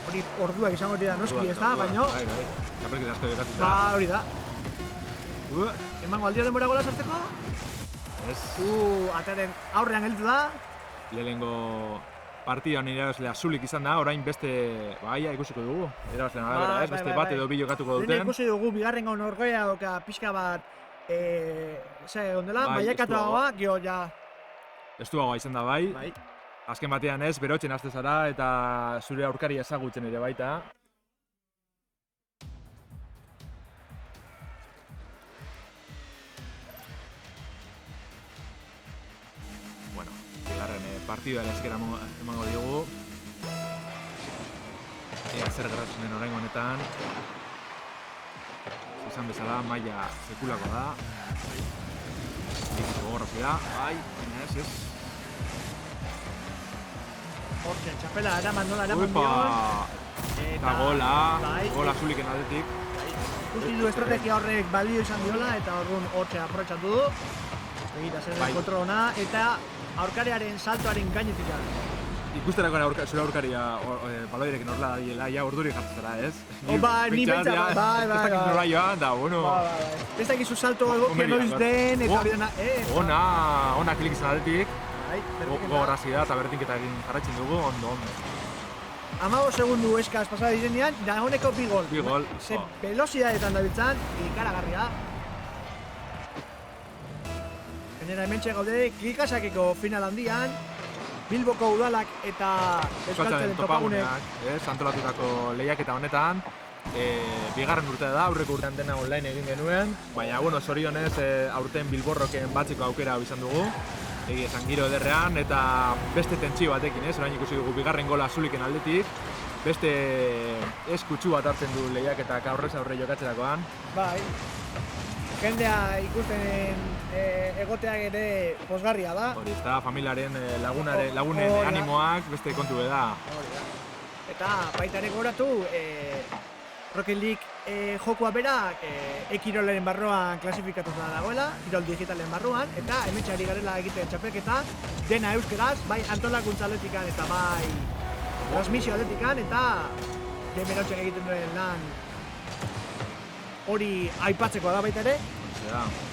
Hori orduak izango dira noski ez da, baino... Bai, kapelkit asko dekatuta. Ba, hori da. Emango aldio denbora gola sartzeko? Ez. Atearen aurrean gelditu da. Lehenengo partida honi irabazlea Zulik izan da, orain beste baia ikusiko dugu. Irabazlean arabera, ez? Beste bat edo bi jokatuko duten. Lehen ikusi dugu bigarrengo norgoia doka pixka bat ondela, maiakatuagoa, gio ja... Estuagoa izan da bai. Azken batean ez, berotzen haste zara eta zure aurkari ezagutzen ere baita. Bueno, bigarren partidua ere emango diogu. Ea zer gertatzen den oraingo honetan. Esan bezala, maila sekulako da. Ikiko gogorrazi da, bai, baina ez. Hortxe, txapela eraman nola eraman dion. Eta gola Zuliken aldetik. Ikusi du estrategia horrek balio izan diola eta orduan hortxe aprobetxatu du. Begira, zer den kontrol ona eta aurkariaren saltoaren gainetik da. Ikusterako zure aurkaria baloirekin horrela dadiela, ja urduri jartzera, ez? Bai, ni pentsa, bai. Ez dakit nola joan, da, bueno... Ez dakizu salto egokia noiz den, eta hori dena... Ona klik izan aldetik. Gogorrazi da eta berdinketa egin jarraitzen dugu, ondo. 15 segundu eskaz pasada direnean, dagoeneko bi gol. Bi gol. Ze velozidadetan dabiltzan, ikaragarria. Gainera hementxe gaude, Klikasakeko final handian, Bilboko udalak eta Euskaltzalen topaguneak antolatutako lehiaketa honetan. Bigarren urtea da, aurreko urtean dena online egin genuen. Baina, bueno, zorionez aurten Bilborroken batzeko aukera izan dugu. Egia esan giro ederrean eta beste tentsio batekin, orain ikusi dugu bigarren gola Zuliken aldetik. Beste eskutsu bat hartzen du lehiaketak aurrez aurre jokatzerakoan. Bai, jendea ikusten egoteak ere pozgarria da. Hori ez familiaren lagunen animoak beste kontu da. Eta baita ere goratu, Rocket League jokua berak e-kirolaren barruan klasifikatuta dagoela, kirol digitalen barruan, eta hementxari garela egiten txapelketa, dena euskeraz, bai antolakuntza aldetikan eta bai transmisio aldetikan, eta Demerotxek egiten duen lan hori aipatzekoa da baita ere.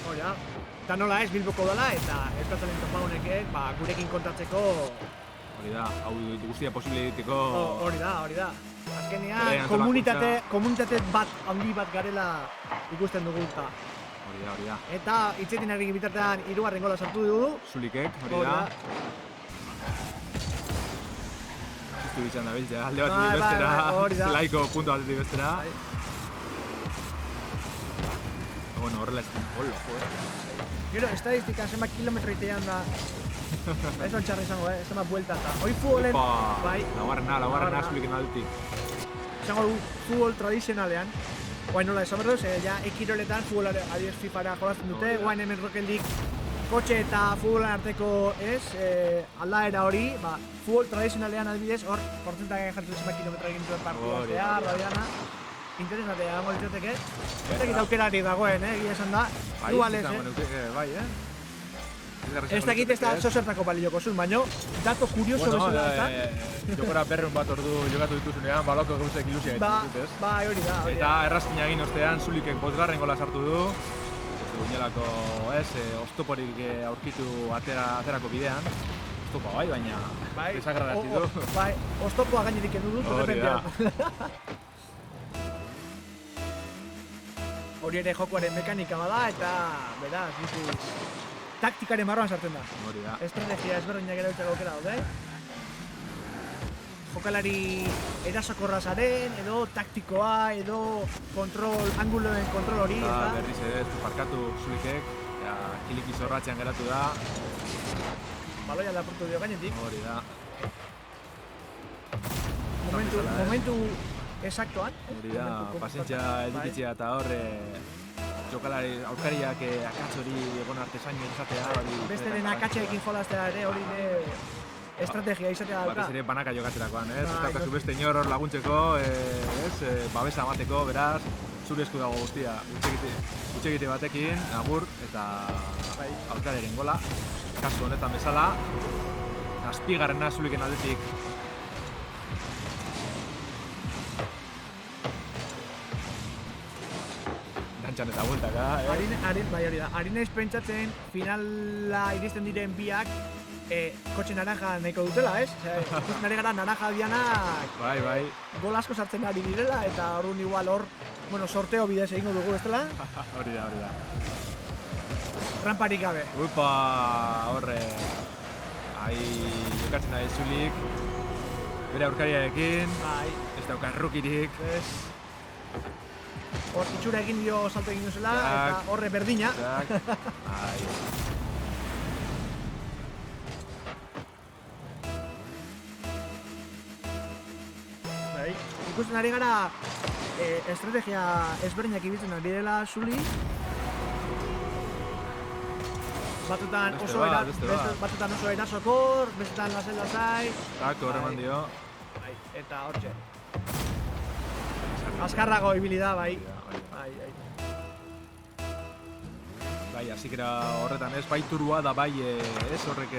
Hori da. Eta nola ez Bilboko dela eta Euskaltzalen topagunek gurekin kontatzeko... Hori da, hau guztia posible egiteko... Hori da. Azkenean, komunitate bat, handi bat garela ikusten dugu eta. Hori da. Eta hitzetin ari bitartean 3. gola sartu dugu. Zulikek, hori da. Justu bizan da biltzea, alde bat bestera, zelaiko puntu aldetik bestera. Bueno, horrela ez golo, Gero, estadistika zenbat kilometro itean da. Ez ontxarra izango, zenbat buelta eta. Hoi futbolen... Laugarrena Zuliken aldetik. Izango du futbol tradizionalean. Guain nola esan berdoz, ja ekiroletan futbol adiez FIFAra jolazten dute. Guain hemen Rocket League kotxe eta futbolan arteko aldaera hori. Futbol tradizionalean adibidez, hor portzentake jartzen zenbat kilometro egin duen partida zehar, radiana. Interesatea, dago ditzateke. Ez dakit aukerari dagoen, egia esan da. Dualez, Bai, Ez dakit ez da zozertako balioko zuen, baina dato kurioso bezala eta... Jokora berreun bat ordu jokatu dituzunean, baloko gauzek ilusia ditu, ez? Bai, hori da. Eta errazkina egin ostean, Zulikek 5. gola sartu du. Guinelako, oztoporik aurkitu aterako bidean. Oztopoa bai, baina desagradazi du. Bai, oztopoa gainetik edu dut, repentean. Hori ere jokoaren mekanika bada eta, beraz, taktikaren barruan sartzen da. Hori da. Estrategia ezberdinak erabiltzeko aukera daude. Jokalari erasakorra zaren, edo taktikoa, edo anguloen kontrol hori, ez da? Berriz ere, parkatu Zulikek, kiliki zorratzean geratu da. Baloia lapurtu dio gainetik. Hori da. momentu exactoan. Hori da, pazientzia edukitzea eta horre jokalari aurkariak akatz hori egon artesaino izatea. Besteren akatxeekin jolaztea ere hori estrategia izatea dauka. Batez ere banaka jokatzerakoan, ez? Ez daukazu beste inor hor laguntzeko, babesa emateko, beraz, zure esku dago guztia. Utxegite batekin, agur, eta aurkariaren gola. Kasu honetan bezala, azpigarrena Zuliken aldetik. Dantxan eta bueltaka, Bai hori da, ari naiz pentsatzen finala iristen diren biak kotxe naranja nahiko dutela, ez? Ikusten ari gara naranja dianak Bai. gol asko sartzen ari direla eta orduan igual hor, sorteo bidez egingo dugu, ez dela? Hori da. Ramparik gabe. Upa, horre, jokatzen da Zulik, bere aurkariarekin, ez dauka rukirik. Hor, itxura egin dio salto egin duzela, eta horre berdina. Ikusten ari gara estrategia ezberdinak ibiltzen ari dela Zuli. Batutan oso erasokor, bestetan lasai. Horre eman dio. Eta hortxe. Azkarrago ibili da, bai. Bai, azikera horretan ez, bai turua da bai ez horrek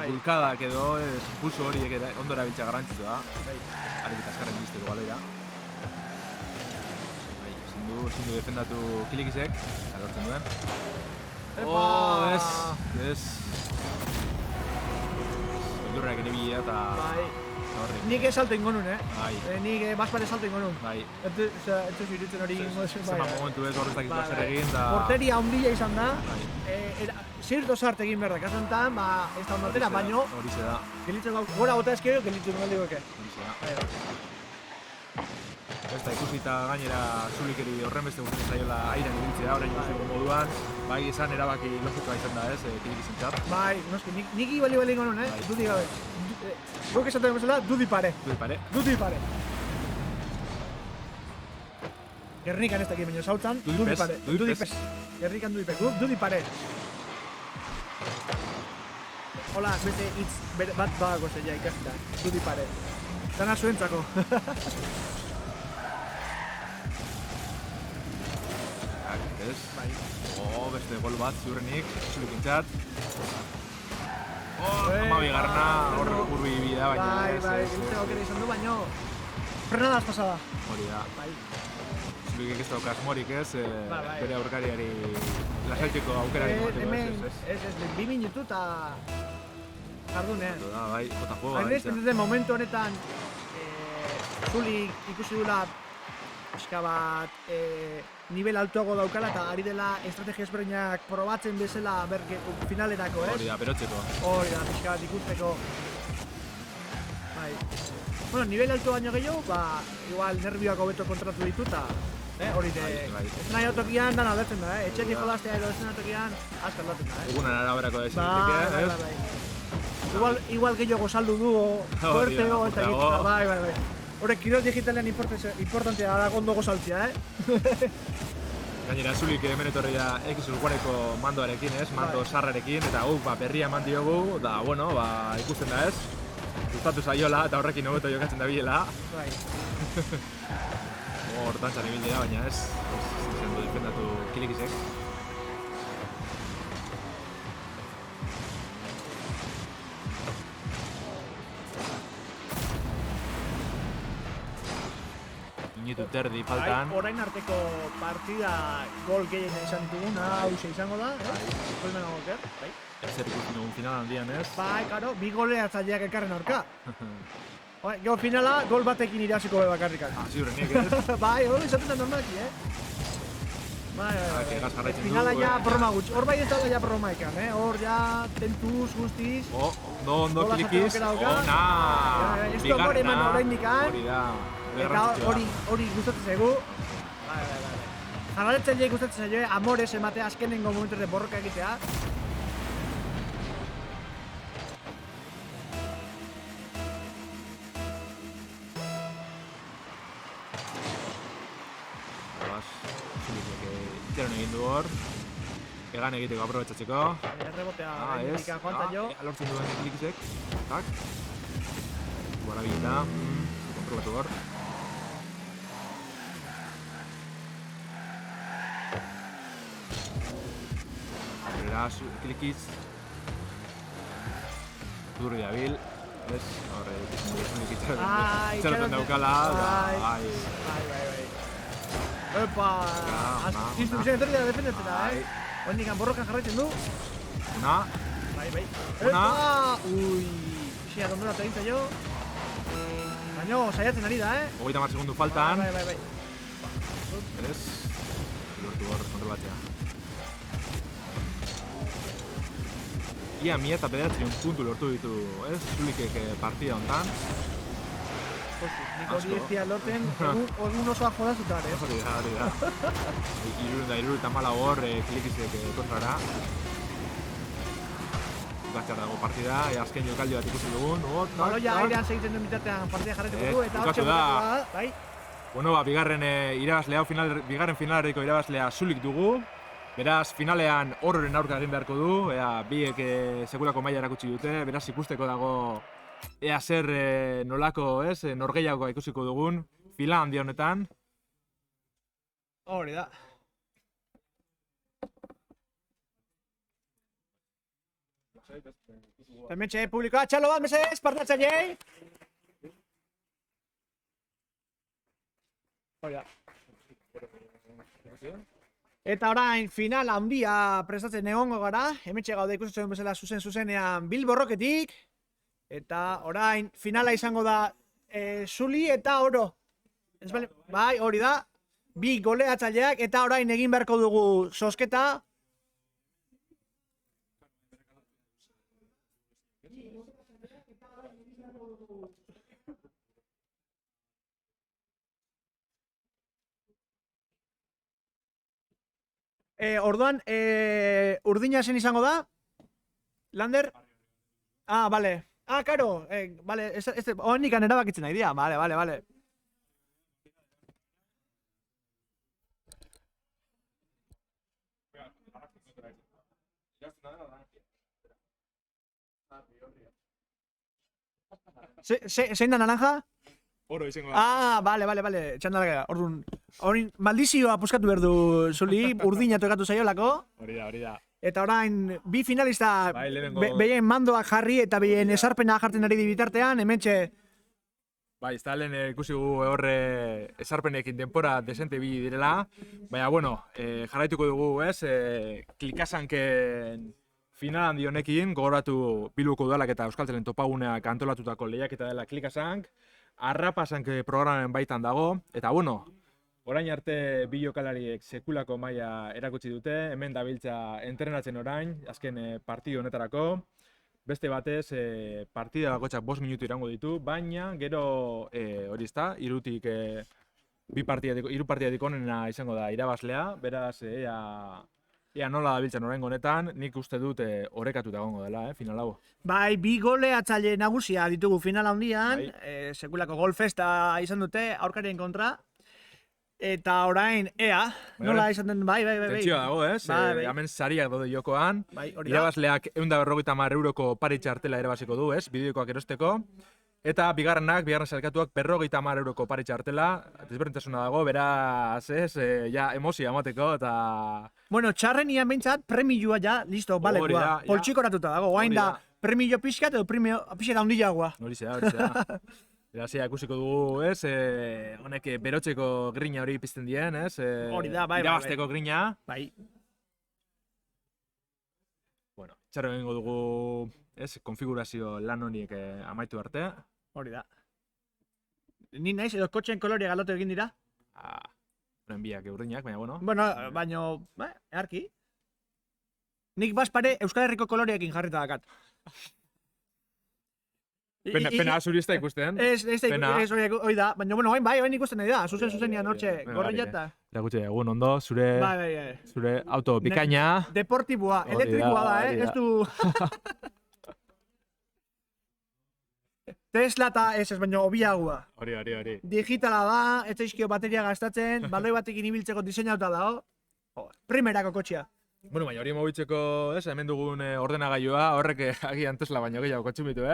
bulkadak edo, pulso horiek ondo erabiltzea garrantzitsu da. Arekit azkarren bizteko galera. Zindu defendatu Kilikizek, eta lortzen duen. Ez. Beldurrak ere bila eta... Nik salto ingo nun, Nik Baspare salto ingo nun. Bai. Etzu ziritzen hori ingo zen, Zema momentu ez horretak zer egin da... Porteria ondila izan da. Zirto sart egin behar da, kasu enten, ez da ondatera, baino... Horize da. Gelitzen gau, gora bota ezkero, gelitzen gau digueke. Horize da. Ez da, ikusita gainera Zulikeri horren beste guztien zaiola airean ibiltzea, orain ikusten moduan. Bai, esan erabaki logikoa izan da ez, Kilikizen txat. Bai, noski, nik ibali ingo nun, dudi gabe. Guk esaten bezala, dudi pare. Dudi pare. Gernikan ez dakit baino sautzan, dudi pare. Dudi pes. Gernikan dudi pes. Dudi pare. Hola, beste hitz bat badago zeia ikasita. Dudi pare. Dana zuentzako. Beste gol bat ziurrenik, Zulikintzat. Amabigarrena, hor urbi bidea, baina ez. Bai, giltzeko aukera izan du, baina frenadaz pasada. Hori da. Zulikek ez dauka asmorik ez, bere aurkariari lasaitzeko aukerari emateko ez. Ez, 2 minutu eta jardunean. Bai, jota juego. Hain momentu honetan Zulik ikusi dula pixka bat nivel altuago daukala eta ari dela estrategia ezberdinak probatzen bezala finalerako, ez? Hori da, berotzeko. Hori da, pixka bat ikusteko. Bai. Bueno, nivel altu baino gehiago, igual nervioak hobeto kontratu ditu eta hori esena autokian dan aldatzen da, etxetik jolaztea edo esena autokian asko aldatzen da, Egunan araberako da esan bai. Igual gehiago saldu du, fuerteo, eta egitea, bai. Horrek, kirol digitalean importantea da gondogo saltzea, Gainera, Zulik hemen etorri da X-Wareko mandoarekin, ez? Mando sarrarekin, eta berria eman diogu, da, bueno, ikusten da, ez? Gustatu zaiola, eta horrekin hobeto jokatzen da bilela. Bai. Hor dantzan ibildea, baina ez zendu defendatu Kilikizek. Minutu terdi faltan. Orain arteko partida gol gehien izan dituguna, hauxe izango da, Kolmen agoker, bai. Zer ikusten dugun final handian, ez? Bai, karo, 2 goleatzaileak elkarren aurka. Gero finala, gol batekin irasiko bakarrikan. Ziurrenik, ez? Bai, hori izaten da normalki, Bai. Finala ja broma gutxi. Hor bai ez dala ja broma ikan, Hor ja tentuz guztiz. Ondo Kilikiz. Ona! Ez du amore eman horrein dikan. Hori da. Eta hori gustatzen zaigu. Bai. Jarraretzaileek gustatzen zaio, amores ematea azkenengo momentu borroka egitea. egin du hor. Egan egiteko aprobetxatzeko. Errebotea, Ez. joan zaio. Lortzen duen klikisek. Tak. Barabilita. Kontrolatu hor. Beraz, klikiz. Durri dabil. Ez, horre, ikusten txeroten daukala. Bai. Epa! Iztu bizan etorri da defendetzen da, Oindikan borrokan jarraitzen du. Una. Bai. Una. Epa! Ui, pixia dondoratu egin zaio. Baina, saiatzen ari da, 30 segundu faltan. Bai. Ez. Lortu hor, kontrolatzea. Ia 1009 puntu lortu ditu, ez? Zulikek partida hontan. Niko direktia lorten, egun osoa jodazuta, Hori da. Irurita mala hor, klikizek kontrara. Gatxar dago partida, azken jokaldi bat ikusi dugun. Baloia airean segitzen duen bitartean partida jarretuko du, eta bukatu da. Bai. Bueno, bigarren irabazlea, bigarren finalerriko irabazlea Zulik dugu. Beraz, finalean Ororen aurka egin beharko du, biek sekulako maila erakutsi dute, beraz ikusteko dago ea zer nolako, norgehiagoa ikusiko dugun fila handi honetan. Hori da. Hementxe publikoa, txalo bat, mesedez, partatzailei! Hori da. Eta orain final handia prestatzen egongo gara, hementxe gaude ikusten bezala zuzenean Bilborroketik. Eta orain finala izango da Zuli eta Oro. Bai, hori da. Bi goleatzaileak eta orain egin beharko dugu zozketa. Orduan, urdina zen izango da? Lander? Bale. Karo, bale, honikan erabakitzen nahi dira, bale. Zein da naranja? Oro izango da. Bale, txandala, orduan, maldizioa puskatu behar du Zuli, urdina tokatu zaiolako. Hori da. Eta orain, bi finalista behien mandoak jarri eta behien esarpena jartzen ari bitartean, hementxe... Bai, ez da lehen ikusi gu horre esarpenekin denpora desente bili direla. Baina, bueno, jarraituko dugu, klikasanken final handi honekin, gogoratu Bilboko udalak eta Euskaltelen topaguneak antolatutako lehiaketa dela klikasank. Arrapasank programen baitan dago, eta bueno, orain arte bi jokalariek sekulako maila erakutsi dute, hemen dabiltza entrenatzen orain, azken partidu honetarako. Beste batez, partida bakotxak 5 minutu irango ditu, baina gero hori ezta, hiru partidatik onena izango da irabazlea, beraz, ea nola dabiltzen oraingo honetan, nik uste dut orekatuta egongo dela, final hau. Bai, bi goleatzaile nagusia ditugu final handian, sekulako gol festa izan dute aurkarien kontra. Eta orain, nola izan den, bai. Tentsioa dago, hemen sariak daude jokoan. Irabazleak €150 pare txartela erabaziko du, bideokoak erosteko. Eta bigarren sailkatuak €50 pare txartela, desberdintasuna dago, beraz, emozia emateko, eta... Bueno, txarrenian behintzat, premioa ja, listo, balekoa, poltsikoratuta dago, guain da, premio pixkat edo premio pixkat handiagoa. Hori zea. Berazia, ikusiko dugu, honek berotzeko grina hori pizten dien, hori da, bai. Irabazteko grina. Bai. Bueno, txarro egingo dugu, konfigurazio lan honiek amaitu arte. Hori da. Ni naiz, edo kotxen kolorea galotu egin dira? Horen biak urdinak, baina bueno. Bueno, earki. Nik bazpare Euskal Herriko koloreekin jarrita dakat. Pena zuri ez da ikusten. Ez hori da, baina bueno, bai ikusten nahi da, zuzenian hortxe, gorriata. Erakutxe, egun ondo, zure auto bikaina. Deportiboa, elektrikoa da, ez du... Tesla eta ez baina obiagua. Hori. Digitala da, ez zaizkio bateria gastatzen, baloi batekin ibiltzeko diseinauta dago. Primerako kotxea. Bueno, baina hori mobitzeko, hemen dugun ordenagailua, horrek agian Tesla baino gehiago kontsumitu,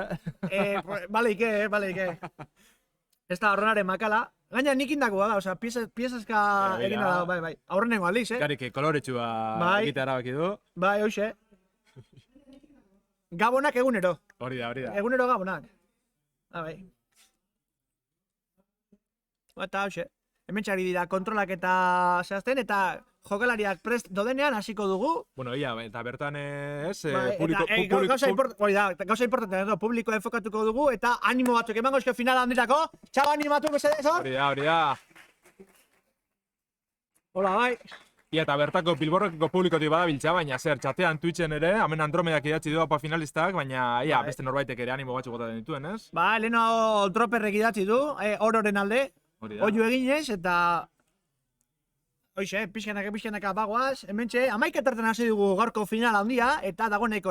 Bale ike. Ez da horrenaren makala. Gaina nik indakoa da, osea, piezazka egina da, bai. Aurrenengo aldiz, Garik koloretsua egitea erabaki du. Bai, hoxe. Gabonak egunero. Hori da. Egunero gabonak. Bai. Eta hoxe. Hemen txari dira kontrolak eta zehazten, eta jokalariak prest dodenean hasiko dugu. Bueno, eta bertan gauza importantea, publikoa enfokatuko dugu, eta animo batzuk emango esko finala handirako. Txau, animatu, mesedez, hor? Hori da. Hola, bai. Eta bertako Bilborrokeko publikotik badabiltza, baina zer, txatean Twitchen ere, hemen Andromedak idatzi du apa finalistak, baina beste norbaitek ere animo batzuk gotaten dituen, ez? Ba, leheno Dropperrek idatzi du, ororen alde. Oio eginez, eta... Hoixe, pixkanaka bagoaz, hementxe, 11 tarten hasi dugu gaurko final handia, eta dagoeneko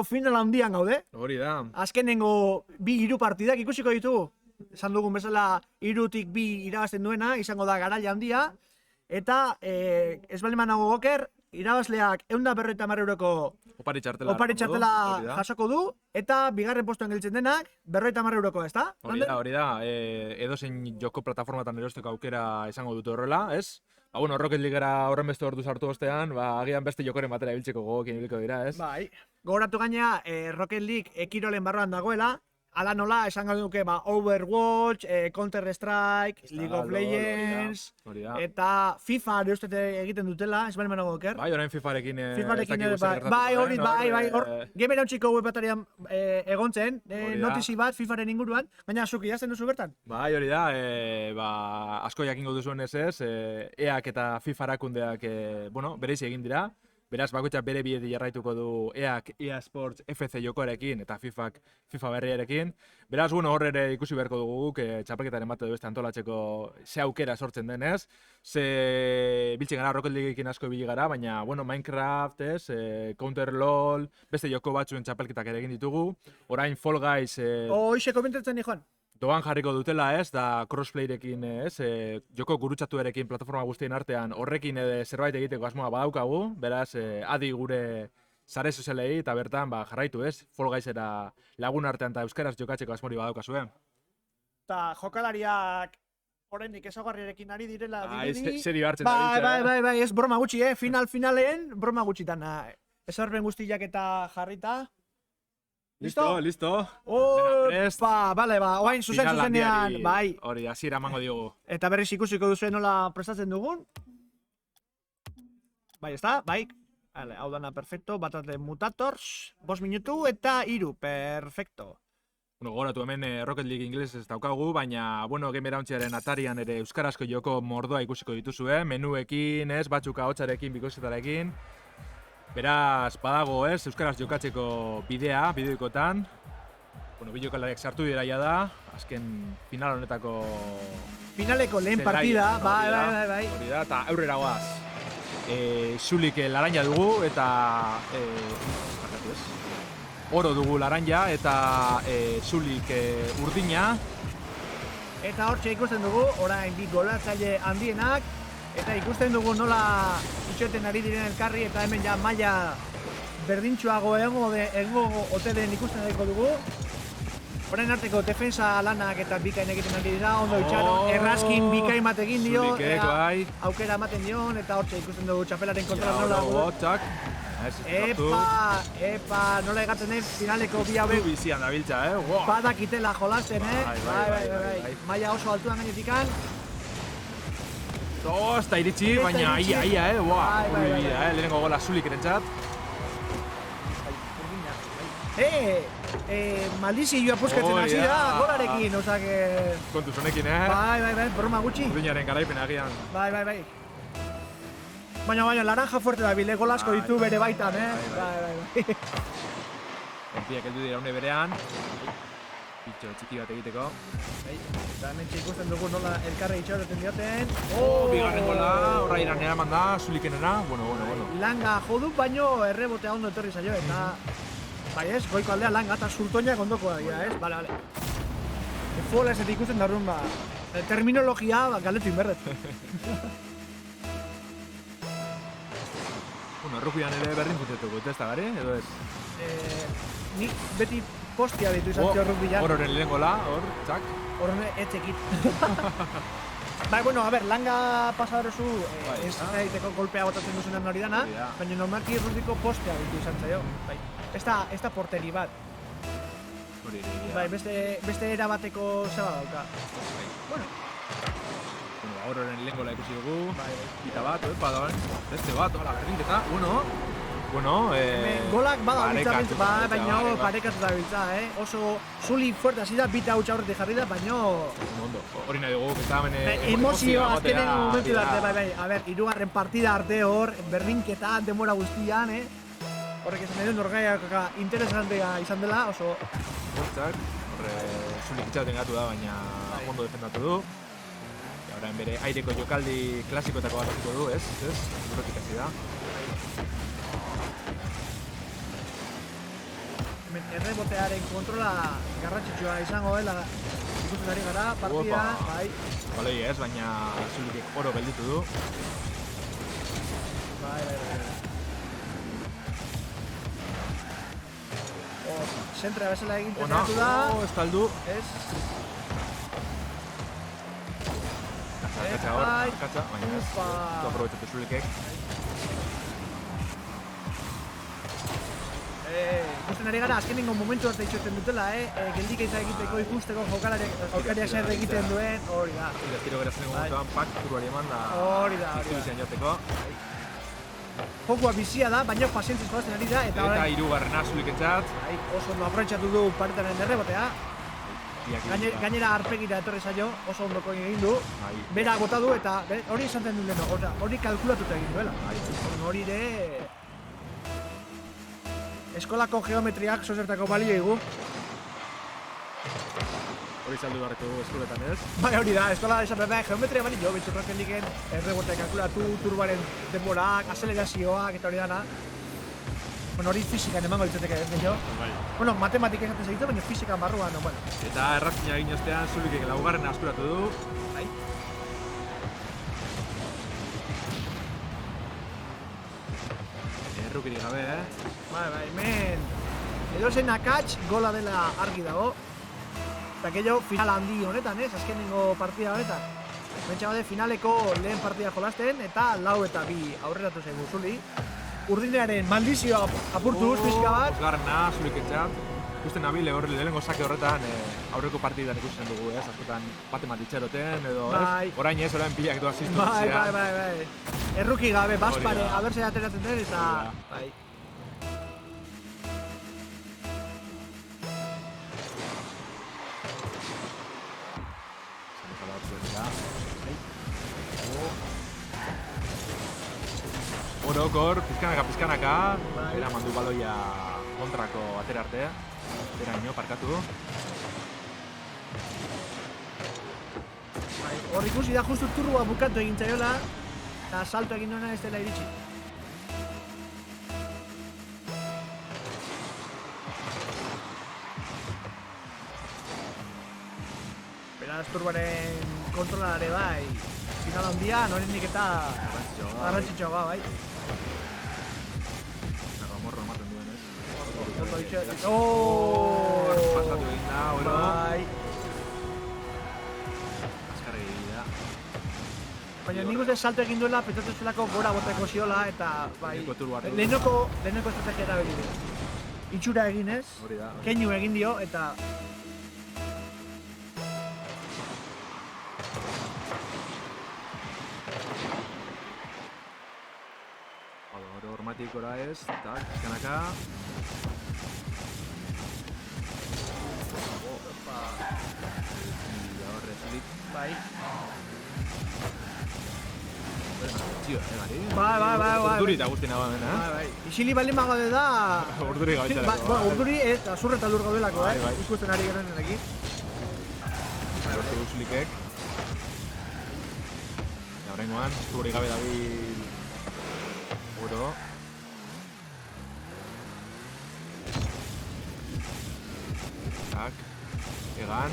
final handian gaude. Hori da. Azkenengo 2-3 partidak ikusiko ditugu. Esan dugun bezala 3-tik 2 irabazten duena, izango da garaia handia. Eta, ez bali manago goker, irabazleak 150 euroko opari txartela jasoko du, eta bigarren postuan gelditzen denak 50 euroko, ez da? Hori da, edozein joko plataformatan erosteko aukera izango dute horrela, ez? Bueno, Rocket Leaguera horren beste ordu sartu ostean, agian beste jokoren batera ibiltzeko gogokin ibiliko dira, ez? Bai, gogoratu gaina Rocket League ekirolen barroan dagoela, ala nola, esan duke Overwatch, Counter-Strike, League of Legends, eta FIFA egiten dutela, ez bali manago oker. Bai, orain FIFA-rekin bai, hor, Gamer Hautxiko web batarian egontzen, notizi bat FIFA-ren inguruan, baina zuk idazten duzu bertan? Bai, hori da, asko jakingo duzuen ez, EAK eta FIFA erakundeak, bereizi egin dira. Beraz, bakoitzak bere bideti jarraituko du EAK, EA Sports, FC jokoarekin eta FIFA berriarekin. Beraz, hor ere ikusi beharko dugu guk txapelketaren bat edo beste antolatzeko ze aukera sortzen denez. Ze biltzen gara Rocket Leagueekin asko ibili gara, baina, Minecraft, Counter LOL, beste joko batzuen txapelketak ere egin ditugu. Orain Fall Guys... Hoxe komentatzen ni joan. Doan jarriko dutela, da crossplayrekin, joko gurutzatuarekin plataforma guztien artean horrekin zerbait egiteko asmoa badaukagu, beraz, adi gure sare sozialei eta bertan jarraitu, Fall Guysera lagun artean eta euskaraz jokatzeko asmori badaukazue. Eta jokalariak oraindik ezaugarriarekin ari direla dirudi. Serio hartzen da biltzea. Bai, ez broma gutxi, finalen broma gutxitan. Ezarpen guztiak eta jarrita. Listo. Opa, bale, oain zuzenean, bai. Hori, hasiera emango diogu. Eta berriz ikusiko duzuen nola prestatzen dugun. Bai, ez da, bai. Hau dana, perfecto, batate mutators, 5 minutu eta 3, perfecto. Gogoratu hemen Rocket League ingeles ez daukagu, baina, Gamer Hautxearen atarian ere euskarazko joko mordoa ikusiko dituzue, menuekin, batzuk ahotsarekin, bikoizetarekin. Beraz, badago euskaraz jokatzeko bidea, bideoikotan. Bi jokalariak sartu dira da, azken final honetako... Finaleko lehen partida, bai. Hori da, eta aurrera goaz. Zulik laranja dugu, eta... Oro dugu laranja, eta zulik urdina. Eta hortxe ikusten dugu, orain bi golatzaile handienak. Eta ikusten dugu nola itxoten ari diren elkarri, eta hemen maila berdintxuago egongo ote den ikusten daiko dugu. Orain arteko defensa lanak eta bikain egiten ari dira, ondo itxaron, errazkin bikain bat egin dio, aukera ematen dion, eta hortxe ikusten dugu txapelaren kontrola nola. Epa, nola egatzen den finaleko bi hauek. Bizian da biltza, badakitela jolasten, bai. Maila oso altuan gainetikan. Eta iritsi, baina ia, lehenengo gola Zulik erentzat. Maldizioa puskatzen hasi da, golarekin, osake... Kontuz honekin, Bai, broma gutxi. Urdinaren garaipen agian. Bai. Baina, laranja fuerte da bile, gol asko ditu bere baitan, Bai. Enpiak heldu dira une berean. Pitxo txiki bat egiteko. Eta hemen ikusten dugu nola elkarre itxaroten dioten. Bigarren gola, horra iranera eman da, Zulikenera. Bueno. Langa jodu, baino errebotea ondo etorri zaio, eta... Bai ez, goiko aldea langa eta zurtoinak ondokoa dira, ez? Bale. Fola ez ikusten darrun, terminologia galdetu inberret. Bueno, errupian ere berdin funtziotuko, ez da gari, edo ez? Nik beti postia ditu izan zio rugbian. Hororen lehen gola, hor, txak. Horren etxekit. Bai, bueno, a ber, langa pasadorezu ez egiteko golpea botatzen duzunan hori dana, baina normalki rugbiko postea ditu izan zaio. Bai. Ez da porteri bat. Hori, Bai, beste erabateko zeba dauka. Bueno, hororen lehen gola ikusi dugu. bai. Kita bat, badaban, beste bat, hola, berdinketa, bueno, golak badabiltza, baina bai. parekatu da biltza, Oso zuli fuerte hasi da, bita hautsa horretik jarri da, baina... Ondo, hori nahi dugu, eta hemen... Emozio azkenen momentu arte, bai. A ber, 3. partida arte hor, berdinketa, demora guztian, Horrek esan nahi du, norgaiak interesantea izan dela, oso... Hortzak, horre zulik itxaten gatu da, baina ondo defendatu du. Orain bere aireko jokaldi klasikoetako bat hasiko du, ez? Burrotik hasi da. Hemen errebotearen kontrola garrantzitsua izango dela ikusten ari gara, partida, bai. Baloi ez, baina zulikek oro gelditu du. Bai. Zentrea bezala egiten zaitu da. Estaldu. Ez. Katza hor, baina ez. Du aprobetxatu zulikek. Ikusten ari gara, azkenengo momentu arte itxoten dutela, geldik egiteko ikusteko jokalaria zer egiten duen, hori da. Tiro gerazeneko momentuan, pak, turuari eman da... Hori da. Izan jateko. Jokoa bizia da, baina pazientziz jolazten ari da, eta... Eta 3. zulikentzat. Oso ondo aprobetxatu du paretaren errebotea. Gainera arpegira etorri zaio, oso ondoko egin du. Bera bota du eta hori esaten du leheno, hori kalkulatuta egin duela. Hori ere... Eskolako geometriak zozertako balio egu. Hori saldu beharreko eskoletan ez? Bai, hori da, eskola esan behar geometria balio, bitxurrak eliken errebotea kalkulatu, turbaren denborak, azelerazioak eta hori dana. Bueno, hori fizikan emango ditzateke ez gehiago. Bueno, matematika esaten segitu, baina fizikan barruan, bueno. Eta errazkina egin ostean, zulikek 4. askuratu du. Bai. Errukirik gabe, Bai, hemen... Edozen akats gola dela argi dago. Eta gehiago final handi honetan, azkenengo partida honetan. Bentsa finaleko lehen partida jolasten, eta 4 eta 2 aurreratu zaigu zuli. Urdinearen maldizioa apurtuz, pixka bat. 5. zulikentzat. Ikusten nabile horre lehenengo sake horretan aurreko partidan ikusten dugu, askotan bate matitxeroten edo, orain ez, orain pilak doa ziztu. Bai. Erruki gabe, bazpare, abertzea ateratzen den eta... Bai. Orokor, pizkanaka, era mandu baloia kontrako atera arte, eraino, parkatu. Hor ikusi da justu turbua bukatu egin zaiola, eta salto egin duena ez dela iritsi. Beraz turbaren kontrolare bai, final handia, norenik eta garrantzitsua bai. Morro ematen duen, ez? Pasatu egin da, oro. Bai. Azkarri egin da. Baina nik uste salto egin duela, pentsatu zelako gora boteko ziola, eta bai... Lehenoko estrategia erabili du. Itxura egin ez, keinu egin dio, eta... Hormatikora ez, tak, pizkanaka. Horre, zulik. Bai. Txio, gari? Bai. Urduri eta guzti nagoen, Bai. Isili baldin bagaude da... Urduri gabitzareko. Urduri ez, azurre eta lur gaudelako, ikusten ari garen enekin. Hortu zulikek. Eta horrengoan, zuri gabe dabil... Oro. Tak, egan.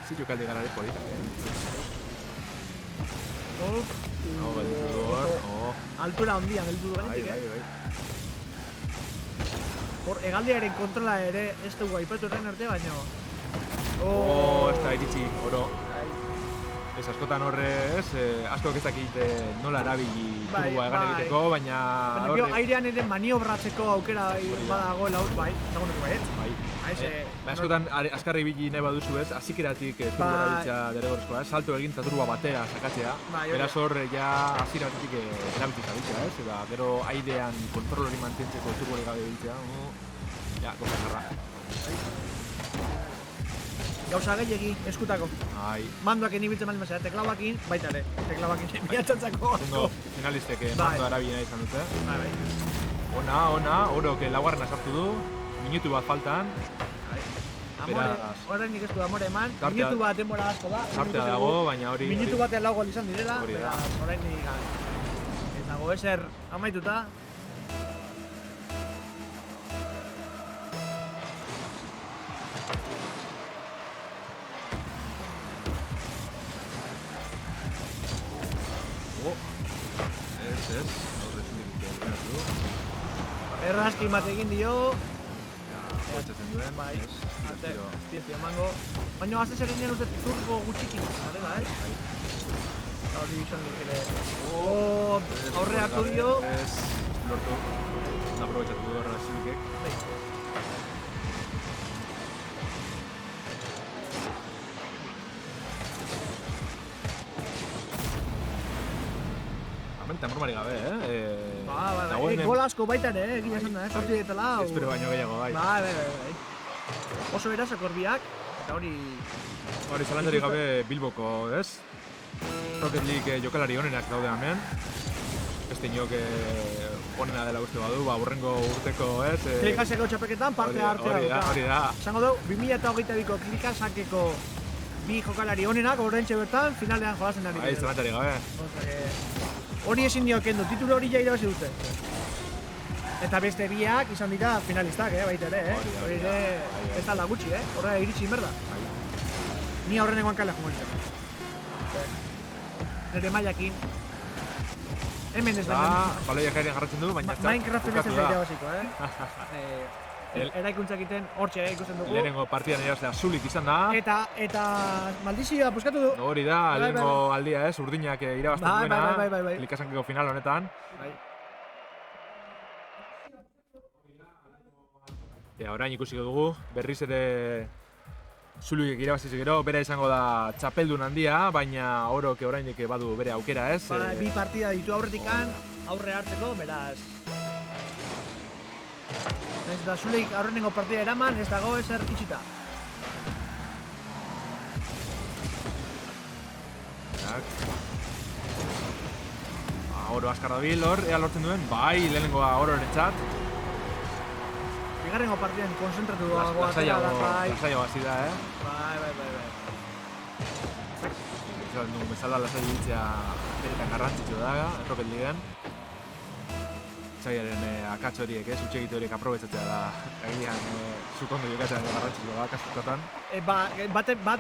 Zitu kaldi gara politak, Hau, gelditu du hor. Altura handian gelditu du Bai, gainetik, bai. Hor, hegaldiaren kontrola ere ez dugu aipatu horren arte, baina... Ez da iritsi, oro. Ez askotan horre, askok ez dakit nola erabili turboa egan egiteko, baina... Baina airean ere maniobratzeko aukera badago laur, bai, zagoneko baiet. Bai. Askotan askarri ibili nahi baduzu ez, azikeratik turboa erabiltzea derrigorrezkoa, salto egin eta turboa batera sakatzea. Beraz hor, ja aziratik erabiltzi zabiltzea, ez? Eta gero airean kontrol hori mantentzeko turbo gabe biltzea, ja, goza jarra. Gauza gehiagi, eskutako. Mandoak enibiltzen bali mazera, teklauakin, baita ere. Teklauakin bihatzatzako asko. Finalistek mandoa erabilia izan dute. Ona, orok laugarrena sartu du. Minutu bat faltan. Horren nik ez du amore eman. Minutu bat denbora asko da. Sartea dago, baina hori... Minutu batean lau gol izan direla. Horren nik ez dago ezer amaituta. Errazkin bat egin dio. Hotxatzen duen, bai. Tiezio emango. Baina azte zer egin uste turbo gutxikin. Arela, hori izan dik ere. Aurre hartu dio. Ez lortu. Aprobetxatu du horrela zilikek. Hemen bromari gabe, gol asko baita ere, egin esan da, sortu dietela. Espero baino gehiago, bai. Bai. Oso erazak horbiak, eta hori... Hori zalandari gabe Bilboko, ez? Rocket League jokalari honenak daude hemen. Beste inok honena dela uste badu, hurrengo urteko, ez? Klikaseko txapeketan parte hartzea. Hori da. Zango dugu, 2022ko Klikasakeko bi jokalari honenak, horrentxe bertan, finalean jolazen ari. Bai, zalandari gabe. Hori ezin dio kendu, titulu hori ja irabazi dute. Eta beste biak izan dira finalistak, baita ere, Hori ere ez da gutxi, horrela iritsi inberda. Ni aurrenekoan kale jongo nintzen. Nire mailakin. Hemen ez da. Baloiak airean jarratzen du, baina Minecraften ez ez da irabaziko, Eraikuntzak iten hortxe ikusten dugu. Lehenengo partidan irabaztea Zulik izan da. Eta maldizioa puskatu du. Hori da, lehenengo aldia urdinak irabazten duena. Bai. Klikasankeko final honetan. Orain ikusiko dugu, berriz ere Zulikek irabaziz gero, bera izango da txapeldun handia, baina orok orainik badu bere aukera, ez? Bi partida ditu aurretikan, aurre hartzeko, beraz. Ez da Zulik aurrenengo partida eraman, ez dago ezer itxita. Oro askar dabil hor, ea lortzen duen, bai, lehenengoa ororen txat. Bigarrengo partidan konzentratu dago. Lasaiago hasi da, Bai. Izan dugu bezala lasai ditzea beretan garrantzitsu da, Rocket Leaguean. Zaiaren akatz horiek, utxegite horiek aprobetzatzea da, egian zukondo jokatzen garrantzitsu da, kaskotan.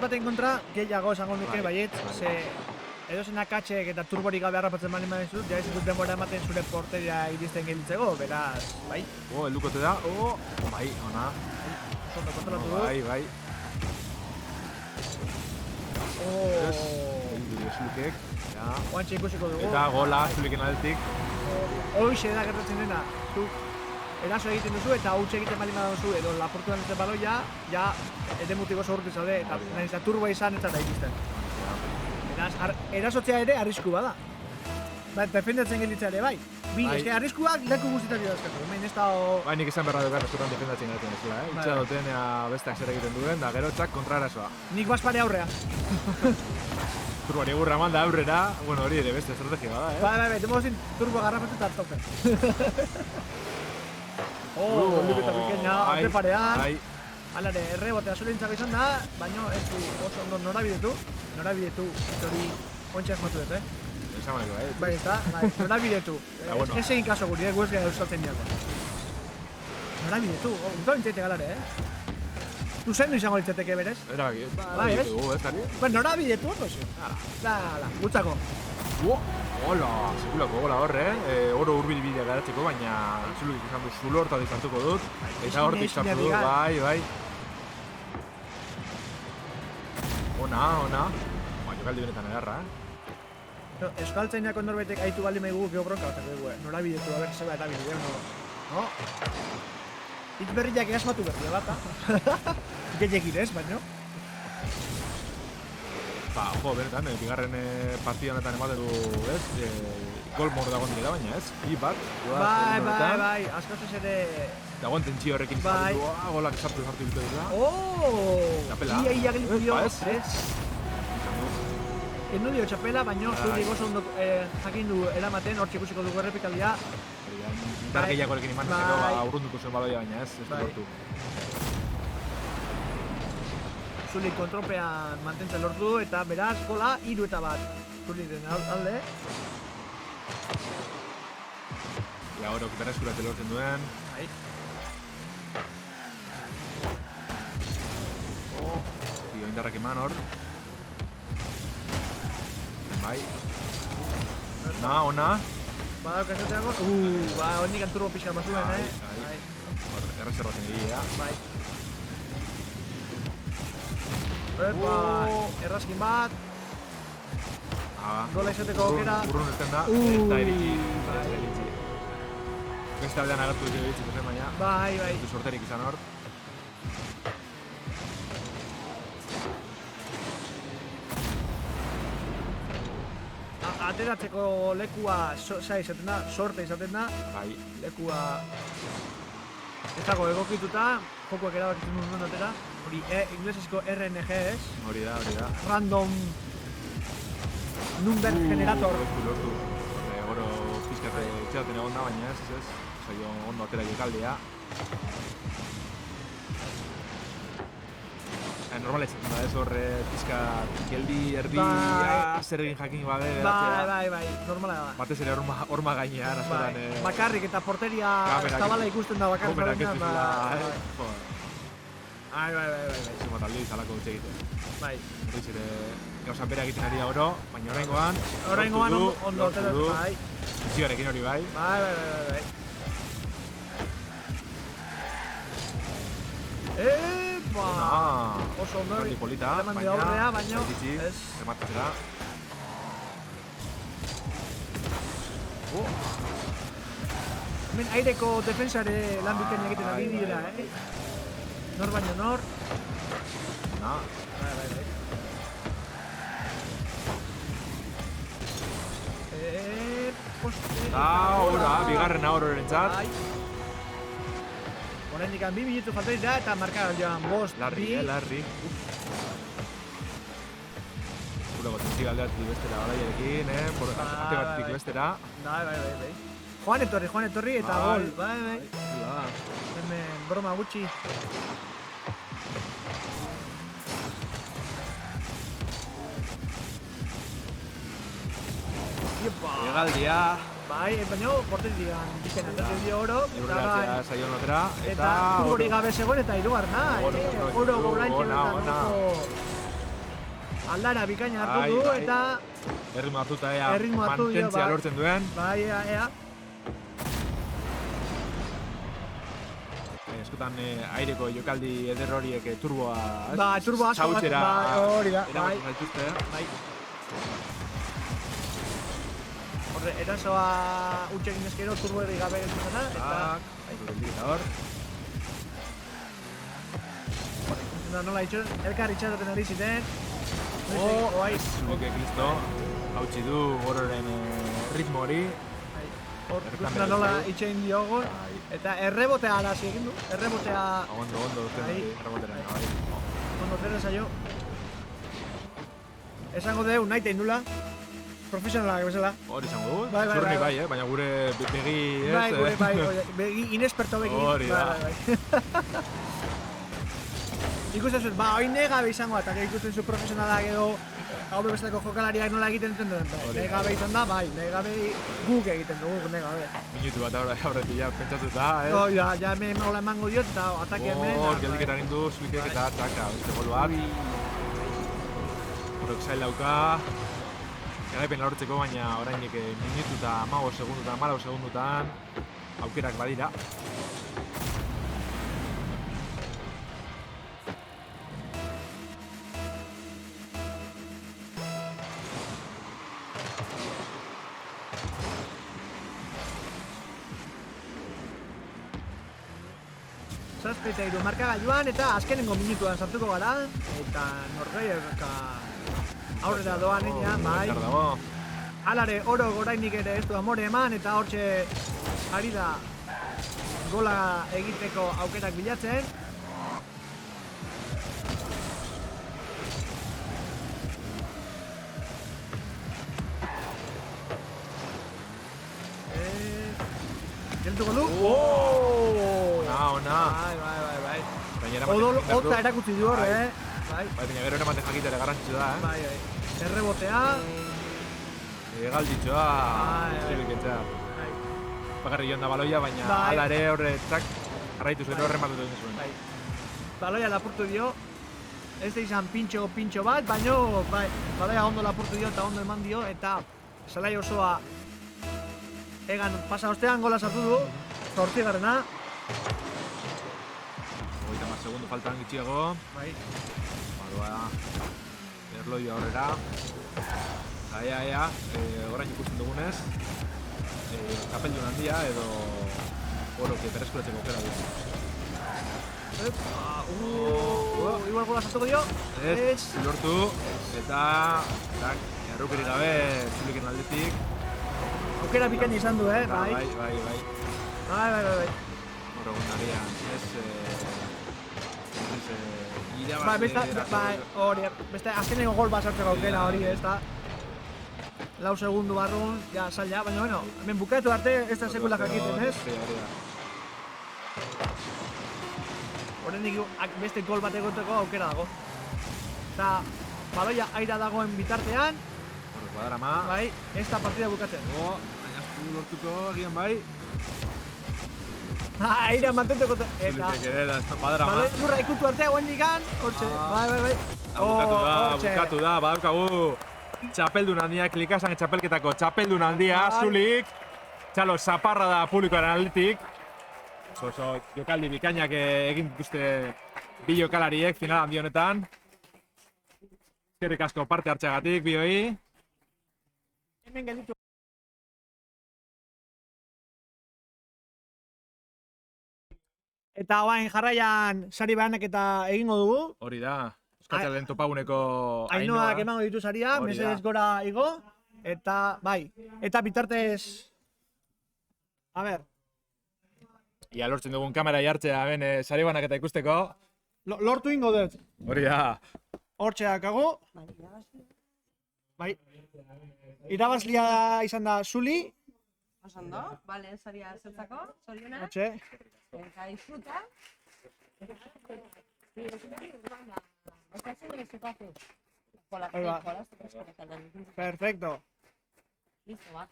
Baten kontra, gehiago esango nuke baiet, ze edozen akatxek eta turborik gabe harrapatzen bali maizut, ja ez dut denbora ematen zure porteria iristen gelitzeko, beraz, bai? Heldukote da, bai, ona. Oso kontrolatu du. Bai. Zulikek, oantxe ikusiko dugu. Eta gola Zuliken aldetik. Hoxe da gertatzen dena, zuk eraso egiten duzu eta hautsa egiten bali duzu edo laportu den ez baloia, ja edemutik oso urte zaude eta nahiz da turboa izan eta da iristen. Erasotzea ere arrisku bada. Defendatzen gelditzea ere, bai. Eske arriskuak leku guztietan dira eskatu. Hemen ez da... Bai, nik izan berra dukan askotan defendatzen gaten ez dela, Itxa duten besteak zer egiten duen, da gero txak kontra erasoa. Nik baspare aurrea. Turboari egurra eman da aurrera, bueno, hori ere beste estrategia bada, Bai, temo zin turbo garrapatu eta hartopen. Lupeta pequeña, alpe parean. Alare, errebotea zulentzako izan da, baina ez du oso ondo norabidetu, hori ontsa esmatu dut, Esan maneko, Bai, ez da, norabidetu. Ez egin kaso guri, guezgea euskatzen diako. Norabidetu, guto bintzete galare, Du zendu izango ditzeteke berez? Erabaki, bai, ez? Bai, norabidetu ondo zio. Gutzako. Hola, sekulako gola horre, oro hurbil bidea garatzeko, baina Zuluk izan du zulo hortatik sartuko dut, eta hortik sartu dut, bai. Ona. Jokaldi benetan egarra, Euskaltzainak ondorbaitek aitu baldin maigu geho bronka batako dugu, nora bidetu, a ber, zeba eta bideo, no? Hitz berriak egasmatu berri bat, Gehiagin ez, baino? Benetan, bigarren partida honetan ematen du, ez? Gol mor dagoen dira, baina ez? Bat. Bai, askoz ere... Dagoen tentsio horrekin izan du, golak sartu ditu dira. Txapela. Ia gelitu dio, ez? Kendu dio txapela, baina zuri gozo ondo jakin du eramaten, hor txikusiko dugu errepikaldia. Indar gehiagorekin imantzeko urrunduko zuen baloia, baina ez du lortu. Zuli kontrolpean mantentzen lortu eta beraz, gola, 3-1. Zuli den alde. Orok berreskurate lortzen duen. Tio indarrak eman hor. Bai. Ona. Badauk esateako. Hondik anturbo pixka mazuen, Hor, erreserbatzen egia. Bai. Errazkin bat. Gola izateko aukera. Urrun ezten da, eta iritsi. Beste aldean agertu dut iritsi zen, baina. Bai. Du sorterik izan hor. Ateratzeko lekua sorte izaten da. Bai. Lekua ez dago egokituta, jokoak erabakitzen duen non atera. Hori inglesezko RNG ez. Hori da. Random Number Generator. Lortu. Oro pizkate itxaten egon da, baina ez. Zailo ondo atera jokaldea. Normal ez da ez horre pizka geldi, erdi, zer egin jakin gabe geratzea. Bai, normala da. Batez ere horma gainean, askotan... Bakarrik eta porteria zabala ikusten da bakarrik. Kamerak ez duzula... Bai. Zumat aldi izalako dutxe egiten. Bai. Horriz ere, gauzan bera egiten ari da oro, baina oraingoan ondo ateratzen, bai. Zigarekin hori bai. Bai. Oso ondo hori. Polita, baina ez. Rematzera. Hemen aireko defensare lan bikain egiten ari dira, Nor baino nor. Bai. Bigarren ahorrorentzat. Oraindik 2 minutu falta dira eta marka joan 5-2. Larri. Gureko tentzio aldeatik bestera garaiarekin, ate batetik bestera. Bai. Joan etorri eta gol. Bai. Hemen broma gutxi. Egaldia. Bai, baina porterian bizena entzatu dio oro. Eurratzea saion notera. Eta hori gabe zegoen eta hirugarna. Oro gobraintxe aldara bikaina hartu du eta... Erritmo hartuta mantentzia lortzen duen. Bai, ea. Eskotan aireko jokaldi eder horiek turboa... Bai, turboa asko bat. Hori da, bai. Bai. Horre, erasoa utxekin eskero turbo erri gabe zuzena, eta... hor. Nola elkar itxaroten ari ziten. Zulukek listo. Hautsi du gororen ritmo hori. Hor, guztuna nola itxein diogon. Eta errebotea arazi egin du. Errebotea... Ondo, errebotera. Ondo zer esaio. Esango deu, nahi tein dula. Profesionalak bezala. Hori izango du. Bai, baina gure begi ez. Bai, gure begi, inesperto begi. Hori da. Bai. Ikusten zuen, hori negabe izango eta ikusten zu profesionalak edo hau besteko jokalariak nola egiten duten. Negabe izan da, bai, negabe guk egiten dugu, negabe. Minutu bat aurretik ja pentsatuta, Ja hemen hola emango diot eta atake hemen. Hor, geldiketan egin du, Zulukek eta txaka, beste gol bat. Horrek zail dauka. garaipen lortzeko, baina orainik minutu eta 15 segundutan, 14 segundutan aukerak badira. Zazpita iru markagailuan eta azkenengo minutuan sartuko gara eta Norgeierka aurrera doan enean, bai. Alare oro gorainik ere ez du amore eman eta hortxe ari da gola egiteko aukerak bilatzen. Geltuko du? Ona. Bai. Otza erakutsi du hor, Bai, baina gero eramaten jakitera garrantzitsu da, Bai. Errebotea. Galditxoa. Zibiketza. Bakarri joan da baloia, baina ala ere horre txak jarraitu zuen horren batutu egin zuen. Bai. Baloia lapurtu dio. Ez da izan pintxo bat, baina baloia ondo lapurtu dio eta ondo eman dio eta zelai osoa egan pasa ostean gola sartu du. 8garrena. 30 segundu faltan gitxiago. Bai. Badoa erloia horrera. Orain ikusten dugunez. Kapeldun handia edo oroke berreskuratzeko aukera du. Igual gola sartuko dio. Ez, lortu. Eta errukerik gabe Zuliken aldetik. Aukera bikaina izan du, bai. Bai. Horregundarian, beste azkeneko gol bat sartzeko aukera hori, ez da. 4 segundu barrun, ja, zaila, baina, bueno, hemen bukatu arte ez da sekula jakiten, ez? Horrendik beste gol bat egoteko aukera dago. Eta, baloia aira dagoen bitartean, bai, ez da partida bukatzen. Baina aztu lortuko egian bai. Aira mantentuko eta... Badrama. Lurra ikutu artea guen digan, hortxe, bai. Bukatu da, badaukagu. Txapeldun handia, Klikasan txapelketako txapeldun handia, Zulik. Txalo, zaparra da publikoaren aldetik. Oso, jokaldi bikainak egin dituzte bi jokalariek final handi honetan. Eskerrik asko parte hartzeagatik, bioi. Hemen gelditu. Eta oain jarraian sari behanak eta egingo dugu. Hori da, Euskaltzalen topaguneko Ainoak emango ditu saria, mesedez gora igo. Eta, bai, eta bitartez... A ber. Ia lortzen dugun kamera jartzea, hemen sari behanak eta ikusteko. Lortu ingo dut. Hori da. Hortxe dakago. Bai. Irabazlia izan da Zuli. Osondo, bale, saria zertzako, zoriona. Hortxe. Eta disfruta. Perfecto. Listo,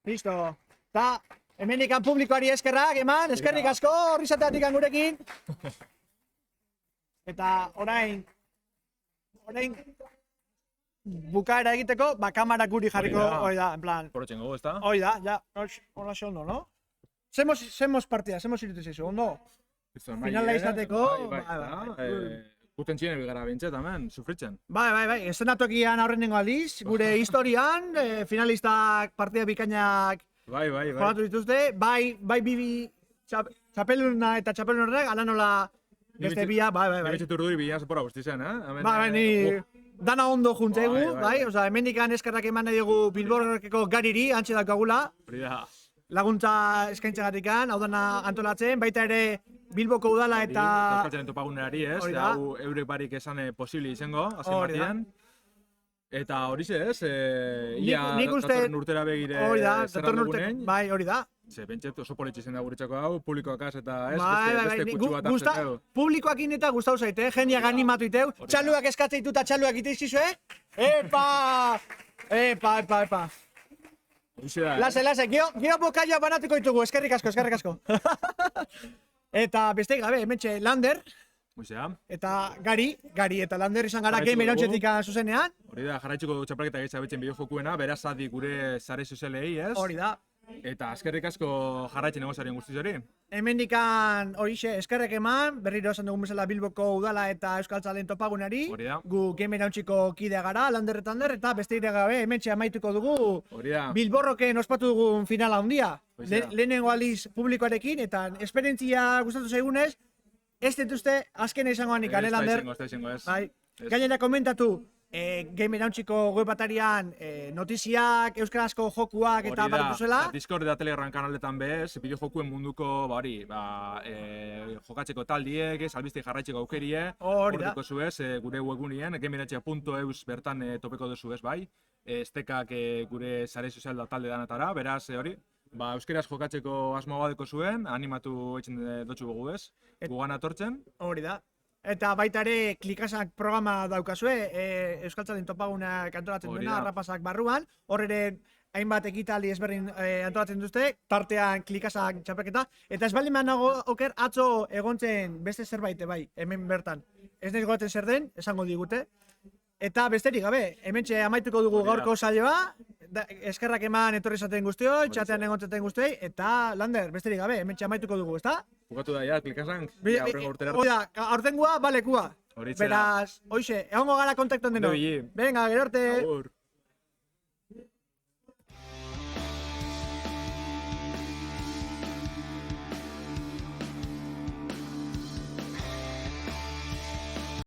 Listo. Ta, hemenikan publikoari eskerrak, eman, eskerrik asko, horri zateatik gurekin. Eta orain bukaera egiteko, kamara guri jarriko, hori da, en plan. Porotxen gogo, ez da? Hori da, ja, hola xe ondo, no? Semos partida, semos irutu zeizu, ondo? Finala izateko, Guten txien gara bintxet, hemen, sufritzen. Bai, estenatokian aurrenengo aldiz, gure historian, finalistak partida bikainak jolatu dituzte, bai bibi txapeluna eta txapelun horrek, ala nola beste bia, bai. Nire urduri bila zepora guzti zen, Bai, ni dana ondo juntzegu, bai, oza, hemendikan eskerrak eman nahi dugu Bilborrekeko gariri, antxe daukagula. Laguntza eskaintzagatikan, hau dana antolatzen, baita ere Bilboko udala eta... Euskaltzaren topagunerari, ez? Hau eurek barik esan posibili izango, azken batian. Eta hori ze, ez? Ia datorren urtera begire zerran dugunen. Bai, hori da. Ze, bentset oso politxe zen da guretzako hau, publikoakaz eta ez, beste kutsu bat hartzeko. Publikoakin eta gustau zaite, jeniak animatu iteu, txaluak eskatzeitu eta txaluak iteizizu, Epa! Lase, gio bokaioa banatuko ditugu, eskerrik asko. Eta besteik gabe, hementxe Lander. Hoizea. Eta Gari eta Lander izan gara Jarraituko gamer dugu. zuzenean. zuzenean. Hori da, jarraitzuko txapelketa gaitza betzen bideo jokuena, beraz adi gure sare sozialei, ez? Hori da. Eta eskerrik asko jarraitzen egon zaren guztiz hori. Hemendikan horixe eskerrek eman, berriro esan dugun bezala Bilboko udala eta Euskaltzaleen topagunari. Hori da. Gu gamer hauntziko kidea gara, Lander eta Ander, eta beste gabe hementxe amaituko dugu Hori da. Bilborroken ospatu dugun finala handia. Hoxe da. Lehenengo aldiz publikoarekin, eta esperientzia gustatu zaigunez, ez dituzte azkena izango hanik, Ez da Lander. izango, ez da izango, ez. Bai. Ez. Gainera komentatu, gamer hauntziko web atarian notiziak, euskarazko jokuak eta Hori da, barituzuela. Discord eta Telegram kanaletan bez, bideo jokuen munduko, jokatzeko taldiek, albiste jarraitzeko aukerie, Hori da. Horteko zuez, gure webgunien, gameratxea.eus bertan topeko duzu ez bai, estekak gure sare sozial da talde danatara, beraz hori, euskeraz jokatzeko asmo badeko zuen, animatu eitzen dotxu gogu ez, gugan atortzen. Hori da. Eta baita ere klikasak programa daukazue, Euskaltzalen topagunak antolatzen Hori duena, da. Arrapasak barruan, hor ere hainbat ekitaldi ezberdin antolatzen duzte, tartean klikasak txapelketa, eta ez baldin nago oker atzo egontzen beste zerbait bai, hemen bertan. Ez naiz gogoratzen zer den, esango digute. Eta besterik gabe, hementxe amaituko dugu Hori da. gaurko saioa, eskerrak eman etorri zaten guztioi, txatean egontzeten guztioi, eta Lander, besterik gabe, hementxe amaituko dugu, ezta? Bukatu da, ja, klikasank, aurrengo urtera. Oida, aurtengua, balekua. Horitzera. Beraz, hoxe, egongo gara kontaktuan denok. Ondo ibili. Venga, gero arte. Agur.